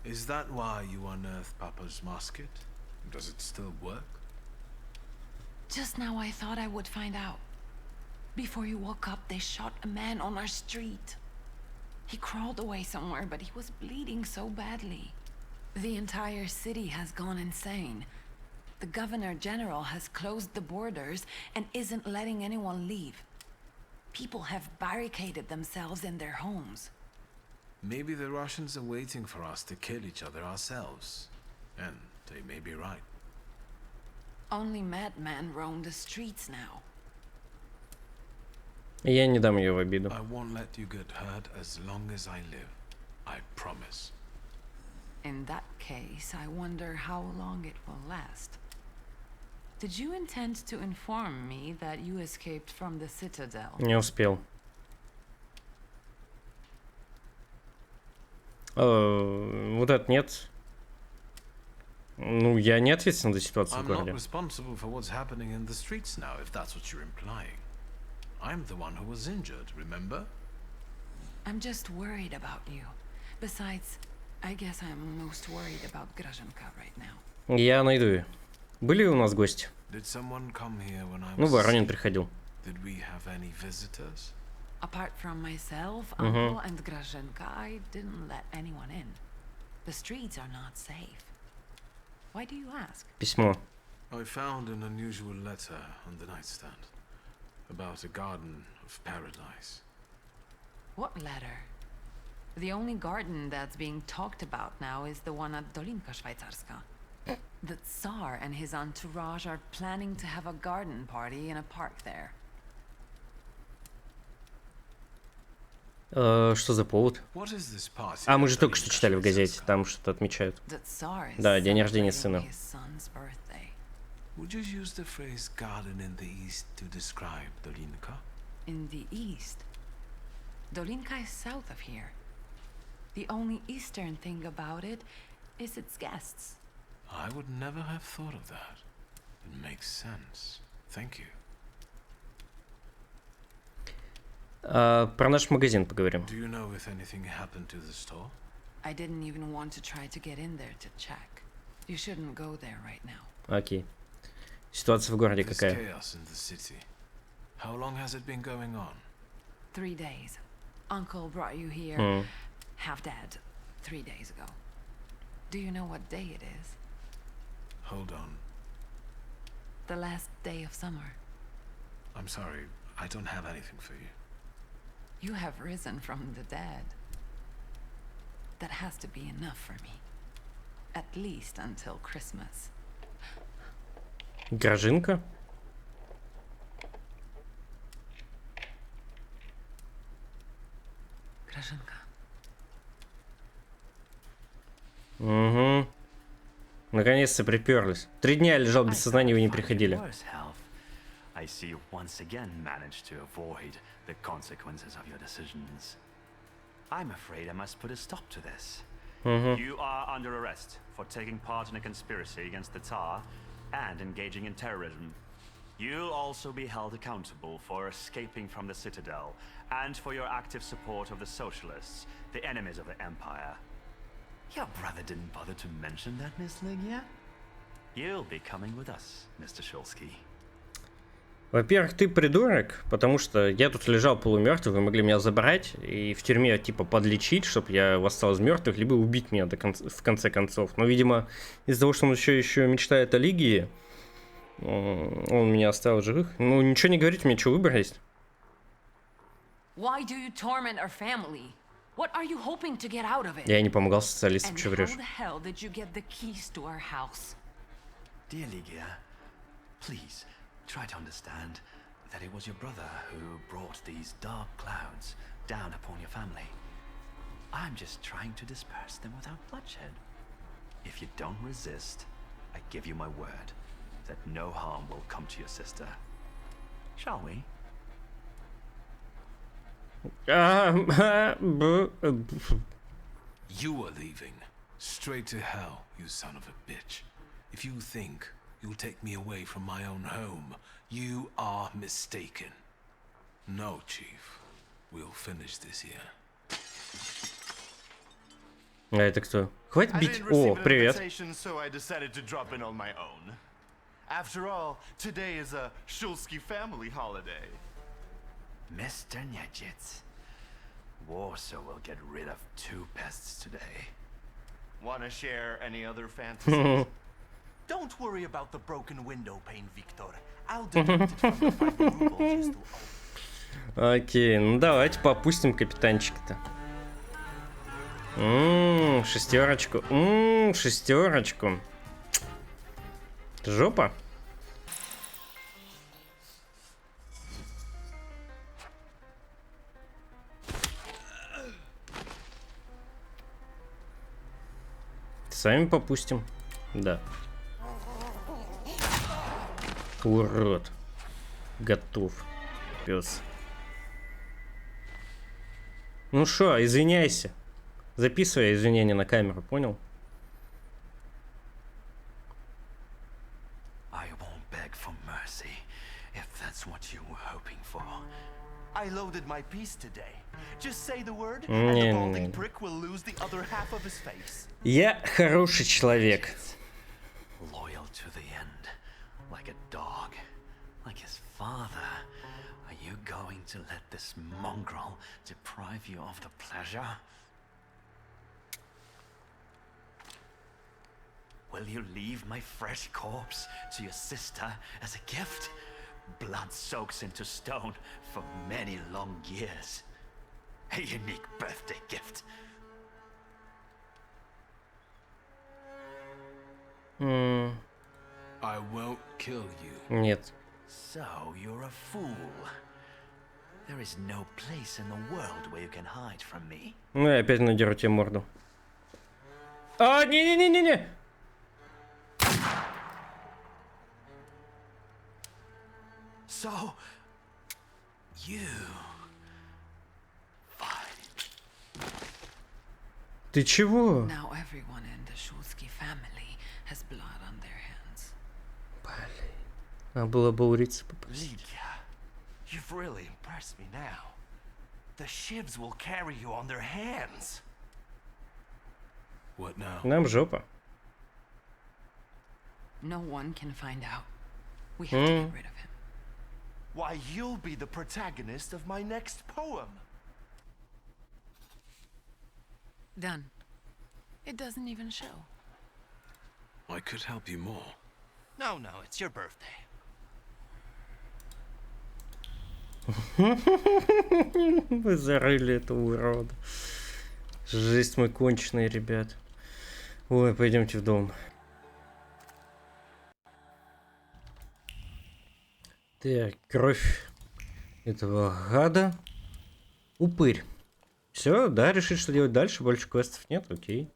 Is that why you unearthed Papa's musket? Does it still work? Just now I thought I would find out. Before you woke up, they shot a man on our street. He crawled away somewhere, but he was bleeding so badly. The entire city has gone insane. The Governor General has closed the borders and isn't letting anyone leave. People have barricaded themselves in their homes. Maybe the Russians are waiting for us to kill each other ourselves. And they may be right. Only madmen roam the streets now. Я не дам ее в обиду. I won't let you get hurt as long as I live. I promise. In that case, I wonder how long it will last. Did you intend to inform me that you escaped from the Citadel? Не успел. Вот это нет. Ну, я не ответственен за ситуацию в I'm not городе. responsible for what's happening in the streets now, if that's what you're implying. I'm the one who was injured, remember? I'm just worried about you. Besides, I guess I'm most worried about Grazhenka right now. Я найду ее. Были у нас гости? Did someone come here when I Ну, was Воронин sick? приходил. Did we have any visitors? Apart from myself, Uncle, and Grazhenka, I didn't let anyone in. The streets are not safe. Why do you ask? Письмо. I found an unusual letter on the nightstand about a garden of paradise. What letter? The only garden that's being talked about now is the one at Dolinka Szwajcarska. The Tsar and his entourage are planning to have a garden party in a park there. Что за повод? What is this party? А, мы же только что читали в газете, там что-то отмечают. The Tsar is Да, день рождения celebrating сына. his son's birthday. Would you use the phrase garden in the east to describe Dolinka? In the east. Dolinka is south of here. The only eastern thing about it is its guests. I would never have thought of that. It makes sense. Thank you. Про наш магазин поговорим. Do you know if anything happened to the store? I didn't even want to try to get in there to check. You shouldn't go there right now. Окей. Ситуация в городе There's какая? chaos in the city. How long has it been going on? 3 days. Uncle brought you here, half dead, 3 days ago. Do you know what day it is? Hold on. The last day of summer. I'm sorry. I don't have anything for you. You have risen from the dead. That has to be enough for me. At least until Christmas. Гражинка? Grazhenka. Угу. Наконец-то приперлись. 3 дня я лежал без сознания, вы не приходили. I see you once again managed to avoid the consequences of your decisions. I'm afraid I must put a stop to this. You are under arrest for taking part in a conspiracy against the Tsar and engaging in terrorism. You'll also be held accountable for escaping from the Citadel and for your active support of the Socialists, the enemies of the Empire. Your brother didn't bother to mention that, Miss Ligia? You'll be coming with us, Mr. Shulsky. Во-первых, ты придурок, потому что я тут лежал полумертвый, вы могли меня забрать и в тюрьме типа подлечить, чтобы я восстал из мертвых, либо убить меня в конце концов. Но, видимо, из-за того, что он еще мечтает о Лигии, он меня оставил живых. Ну, ничего не говорите, мне что, выбор есть? Why do you torment our family? What are you hoping to get out of it? Я не помогал социалистам, And что how врешь. the hell did you get the keys to our house? Dear Ligia, please try to understand that it was your brother who brought these dark clouds down upon your family. I'm just trying to disperse them without bloodshed. If you don't resist, I give you my word that no harm will come to your sister. Shall we? You are leaving. Straight to hell, you son of a bitch. If you think you'll take me away from my own home, you are mistaken. No, Chief. We'll finish this here. А это кто? Хватит бить. О, привет. So I decided to drop in on my own. After all, today is a Shulsky family holiday. Mr. Nyajits, Warsaw will get rid of 2 pests today. Want to share any other fantasies? Don't worry about the broken window pane, Victor. I'll deduct it from the 5 rubles used to own. Окей, ну давайте попустим капитанчика-то. Шестерочку. Шестерочку. Жопа. Сами попустим. Да. Урод. Готов. Пес. Ну шо, извиняйся. Записывай извинения на камеру, понял? I won't beg for mercy, if that's what you were hoping for. I loaded my piece today. Just say the word, and the balding prick will lose the other half of his face. Я хороший человек. Loyal to the end, like a dog, like his father. Are you going to let this mongrel deprive you of the pleasure? Will you leave my fresh corpse to your sister as a gift? Blood soaks into stone for many long years. A unique birthday gift. I won't kill you. Нет. So you're a fool. There is no place in the world where you can hide from me. Ну и опять надеру тебе морду. А, не-не-не-не-не! So, you... Ты чего? Now everyone in the Shulsky family has blood on their hands. Надо было бы у Рицы попросить. Lydia, you've really impressed me now. The Shivs will carry you on their hands. What now? Нам жопа. No one can find out. We have to get rid of him. Why, you'll be the protagonist of my next poem. Done. It doesn't even show. I could help you more. No, it's your birthday. Вы зарыли этого урода. Жесть мы конченые, ребят. Ой, пойдемте в дом. Так, кровь этого гада. Упырь. Все, да, решить, что делать дальше. Больше квестов нет, окей.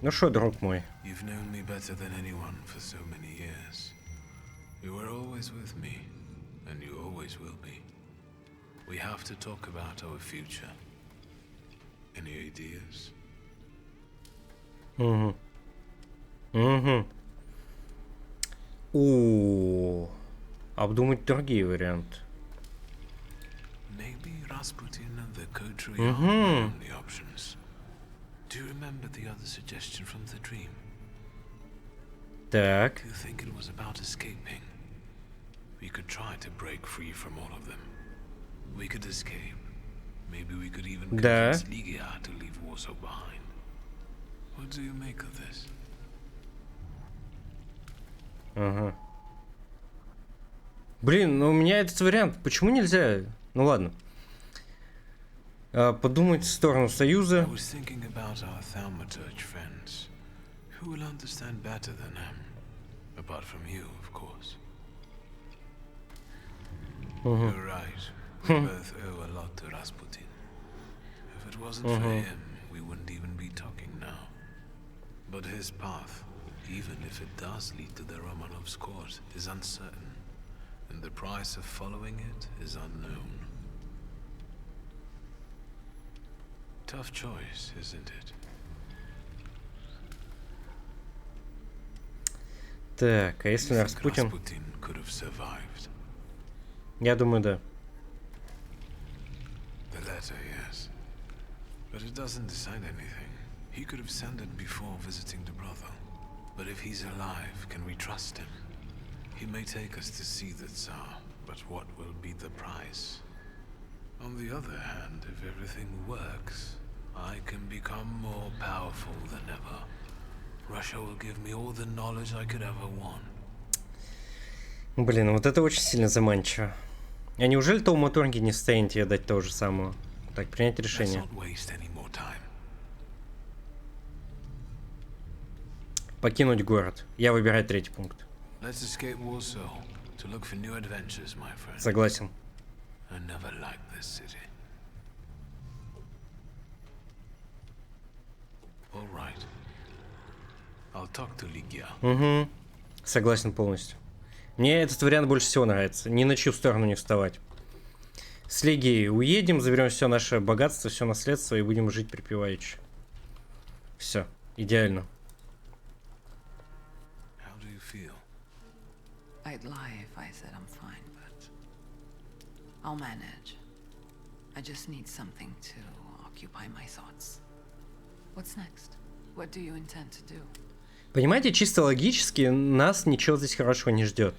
Ну что, друг мой? You've known me better than anyone for so many years. You were always with me, and you always will be. We have to talk about our future. Any ideas? О, обдумать другие варианты. Maybe Rasputin and the coterie are the options. Do you remember the other suggestion from the dream? Так. Do you think it was about escaping? We could try to break free from all of them. We could escape. Maybe we could even convince Ligia to leave Warsaw behind. What do you make of this? Ага. Блин, ну у меня этот вариант. Почему нельзя? Ну ладно. Подумать в сторону Союза. I was thinking about our Thaumaturge friends. Who will understand better than them? Apart from you, of course. You're right. We both owe a lot to Rasputin. If it wasn't for him, we wouldn't even be talking now. But his path, even if it does lead to the Romanovs' court, is uncertain. And the price of following it is unknown. Tough choice, isn't it? Так, а если Распутин? Я думаю, да. The letter, yes. But it doesn't decide anything. He could have sent it before visiting the brothel. But if he's alive, can we trust him? He may take us to see the Tsar, but what will be the price? On the other hand, if everything works, I can become more powerful than ever. Russia will give me all the knowledge I could ever want. Блин, вот это очень сильно заманчиво. А неужели Тауматурги не в состоянии тебе дать то же самое? Так, принять решение. Покинуть город. Я выбираю третий пункт. Согласен. Угу. Согласен полностью. Мне этот вариант больше всего нравится. Ни на чью сторону не вставать. С Лигией уедем, заберем все наше богатство, все наследство и будем жить припеваючи. Все, идеально. I'd lie if I said I'm fine, but I'll manage. I just need something to occupy my thoughts. What's next? What do you intend to do? Понимаете, чисто логически нас ничего здесь хорошего не ждет.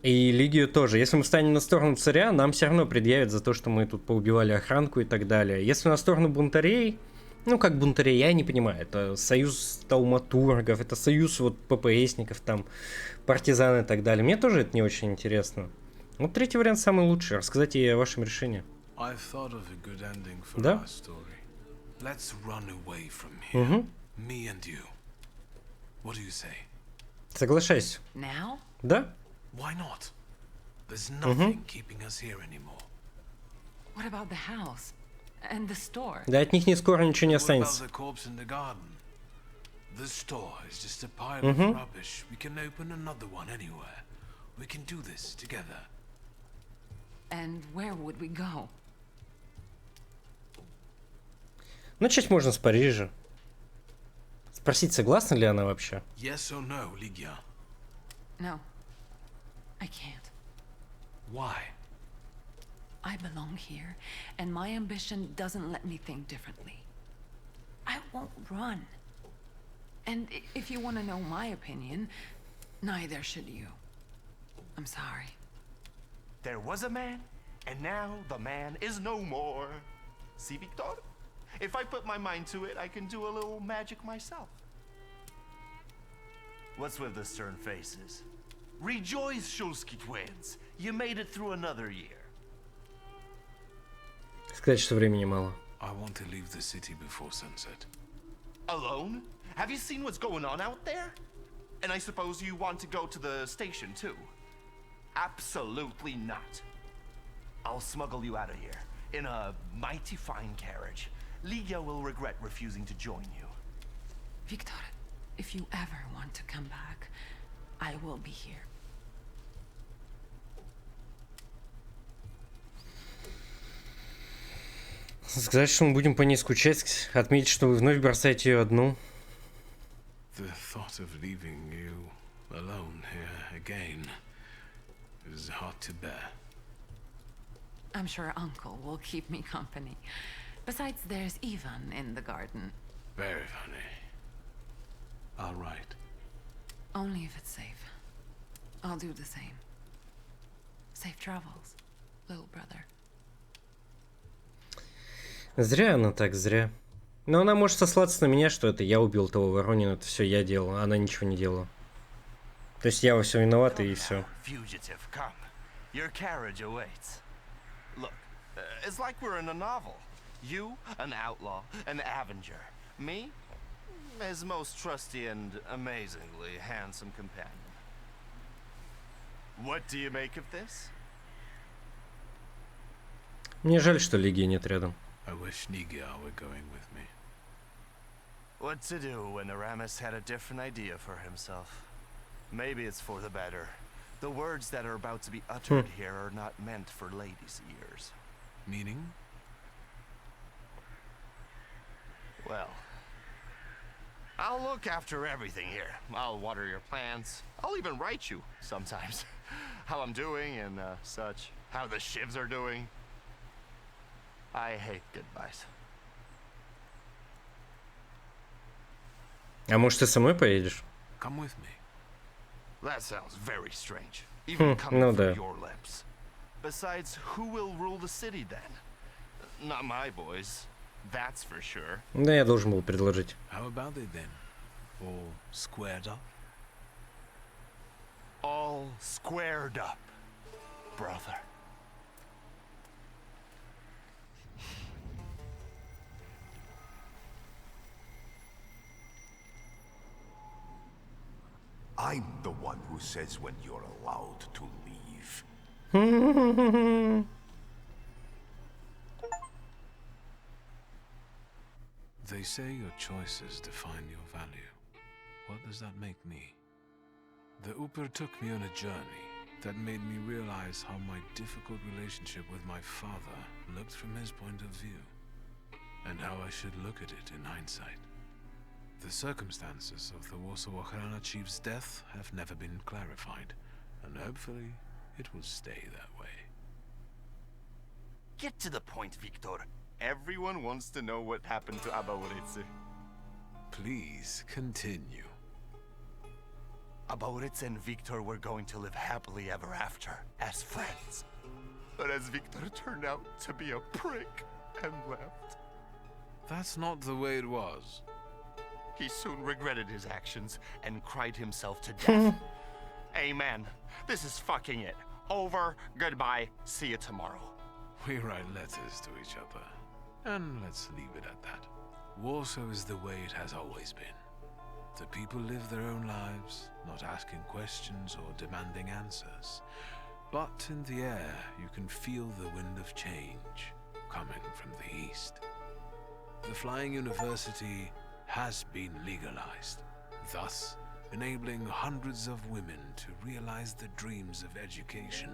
И Лигию тоже. Если мы встанем на сторону царя, нам все равно предъявят за то, что мы тут поубивали охранку и так далее. Если на сторону бунтарей, ну как бунтарей, я не понимаю. Это союз тауматургов, это союз вот ППСников, там, партизан и так далее. Мне тоже это не очень интересно. Вот третий вариант самый лучший. Рассказать ей о вашем решении. Да? Угу. Соглашайся. Now? Да? Why not? There's nothing keeping us here anymore. What about the house and the store? Да от них не скоро ничего не останется. The corpse in the garden. The store is just a pile of rubbish. We can open another one anywhere. We can do this together. And where would we go? Начать можно с Парижа. Спросить, согласна ли она вообще? Yes or no, Ligia? No. I can't. Why? I belong here, and my ambition doesn't let me think differently. I won't run. And if you want to know my opinion, neither should you. I'm sorry. There was a man, and now the man is no more. See, Victor? If I put my mind to it, I can do a little magic myself. What's with the stern faces? Rejoice, Shulsky twins. You made it through another year. Сказать, что времени мало. I want to leave the city before sunset. Alone? Have you seen what's going on out there? And I suppose you want to go to the station too? Absolutely not. I'll smuggle you out of here in a mighty fine carriage. Ligia will regret refusing to join you. Victor, if you ever want to come back, I will be here. Сказать, что мы будем по ней скучать, отметить, что вы вновь бросаете ее одну. The thought of leaving you alone here again is hard to bear. I'm sure Uncle will keep me company. Besides, there's Ivan in the garden. Very funny. I'll write. Only if it's safe. I'll do the same. Safe travels, little brother. Зря она так, зря. Но она может сослаться на меня, что это я убил того Воронина, это все я делал, а она ничего не делала. То есть я во всем виноват и все. Fugitive, come. Your carriage awaits. Look, it's like we're in a novel. You, an outlaw, an Avenger. Me, his most trusty and amazingly handsome companion. What do you make of this? Мне жаль, что Лигии нет рядом. I wish Ligia were going with me. What to do when Aramis had a different idea for himself? Maybe it's for the better. The words that are about to be uttered here are not meant for ladies' ears. Meaning? Well, I'll look after everything here. I'll water your plants. I'll even write you sometimes. How I'm doing and such. How the shivs are doing. I hate goodbyes. А может, ты со мной поедешь? Come with me. That sounds very strange. Even coming ну from да. your lips. Besides, who will rule the city then? Not my boys. That's for sure. Да, я должен был предложить. How about it then? All squared up? All squared up, brother. I'm the one who says when you're allowed to leave. They say your choices define your value. What does that make me? The Uper took me on a journey that made me realize how my difficult relationship with my father looked from his point of view, and how I should look at it in hindsight. The circumstances of the Warsaw Ochrana chief's death have never been clarified, and hopefully it will stay that way. Get to the point, Victor. Everyone wants to know what happened to Abaurice. Please continue. Abaurice and Victor were going to live happily ever after, as friends. But as Victor turned out to be a prick and left. That's not the way it was. He soon regretted his actions and cried himself to death. Amen. This is fucking it. Over, goodbye, see you tomorrow. We write letters to each other, and let's leave it at that. Warsaw is the way it has always been. The people live their own lives, not asking questions or demanding answers. But in the air, you can feel the wind of change coming from the east. The Flying University has been legalized, thus enabling hundreds of women to realize the dreams of education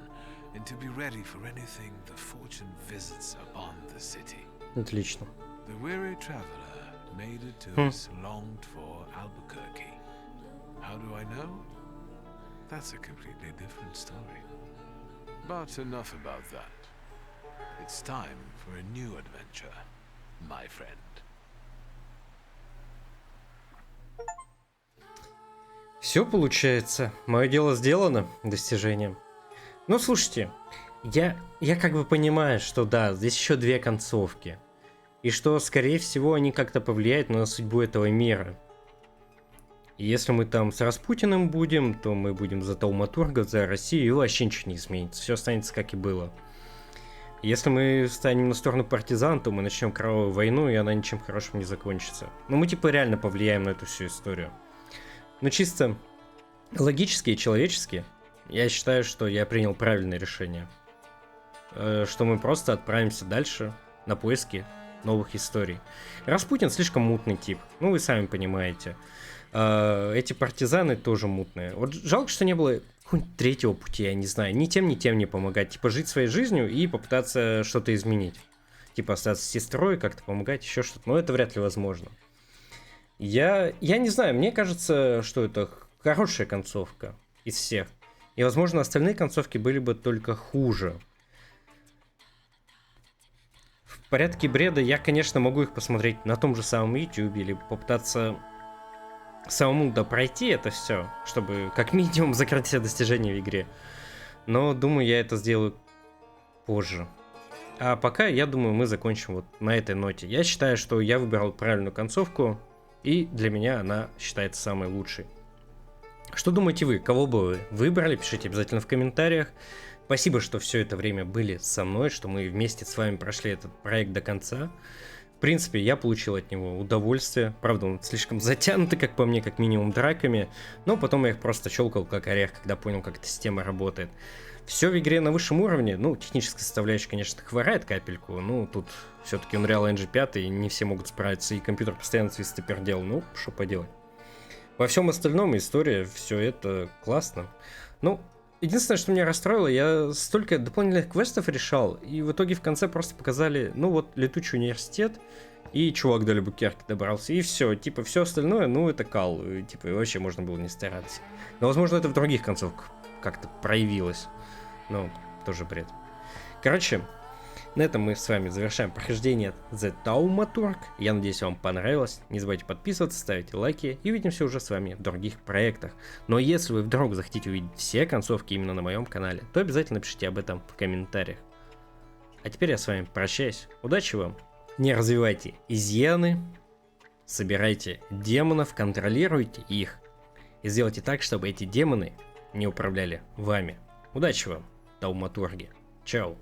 and to be ready for anything the fortune visits upon the city. Отлично. The weary traveler made it to his longed-for Albuquerque. How do I know? That's a completely different story. But enough about that. It's time for a new adventure, my friend. Все получается. Мое дело сделано. Достижением. Ну, слушайте, я как бы понимаю, что да, здесь еще две концовки. И что, скорее всего, они как-то повлияют на судьбу этого мира. И если мы там с Распутиным будем, то мы будем за Тауматурга, за Россию, и вообще ничего не изменится. Все останется как и было. Если мы станем на сторону партизан, то мы начнем кровавую войну, и она ничем хорошим не закончится. Но мы типа реально повлияем на эту всю историю. Но чисто логически и человечески, я считаю, что я принял правильное решение. Что мы просто отправимся дальше на поиски новых историй. Распутин слишком мутный тип, ну вы сами понимаете. Эти партизаны тоже мутные. Вот жалко, что не было какого-нибудь третьего пути, я не знаю. Ни тем не помогать. Типа жить своей жизнью и попытаться что-то изменить. Типа остаться с сестрой, как-то помогать, еще что-то. Но это вряд ли возможно. Я не знаю, мне кажется, что это хорошая концовка из всех. И, возможно, остальные концовки были бы только хуже. В порядке бреда я, конечно, могу их посмотреть на том же самом YouTube или попытаться самому пройти это все, чтобы как минимум закрыть все достижения в игре. Но, думаю, я это сделаю позже. А пока, я думаю, мы закончим вот на этой ноте. Я считаю, что я выбирал правильную концовку. И для меня она считается самой лучшей. Что думаете вы? Кого бы вы выбрали? Пишите обязательно в комментариях. Спасибо, что все это время были со мной, что мы вместе с вами прошли этот проект до конца. В принципе, я получил от него удовольствие. Правда, он слишком затянутый, как по мне, как минимум драками. Но потом я их просто щелкал как орех, когда понял, как эта система работает. Все в игре на высшем уровне. Ну, техническая составляющая, конечно, хворает капельку. Ну, тут все-таки Unreal Engine 5, и не все могут справиться, и компьютер постоянно свистопердел. Ну, что поделать. Во всем остальном история, все это классно. Ну, единственное, что меня расстроило, я столько дополнительных квестов решал, и в итоге в конце просто показали, ну вот, летучий университет, и чувак до Альбукерки добрался, и все. Типа, все остальное, ну, это кал. И, типа, и вообще можно было не стараться. Но, возможно, это в других концовках как-то проявилось. Ну, тоже бред. Короче, на этом мы с вами завершаем прохождение The Taumaturg. Я надеюсь, вам понравилось. Не забывайте подписываться, ставить лайки. И увидимся уже с вами в других проектах. Но если вы вдруг захотите увидеть все концовки именно на моем канале, то обязательно пишите об этом в комментариях. А теперь я с вами прощаюсь. Удачи вам. Не развивайте изъяны. собирайте демонов, контролируйте их и сделайте так, чтобы эти демоны не управляли вами. Удачи вам, тауматурги. Чао.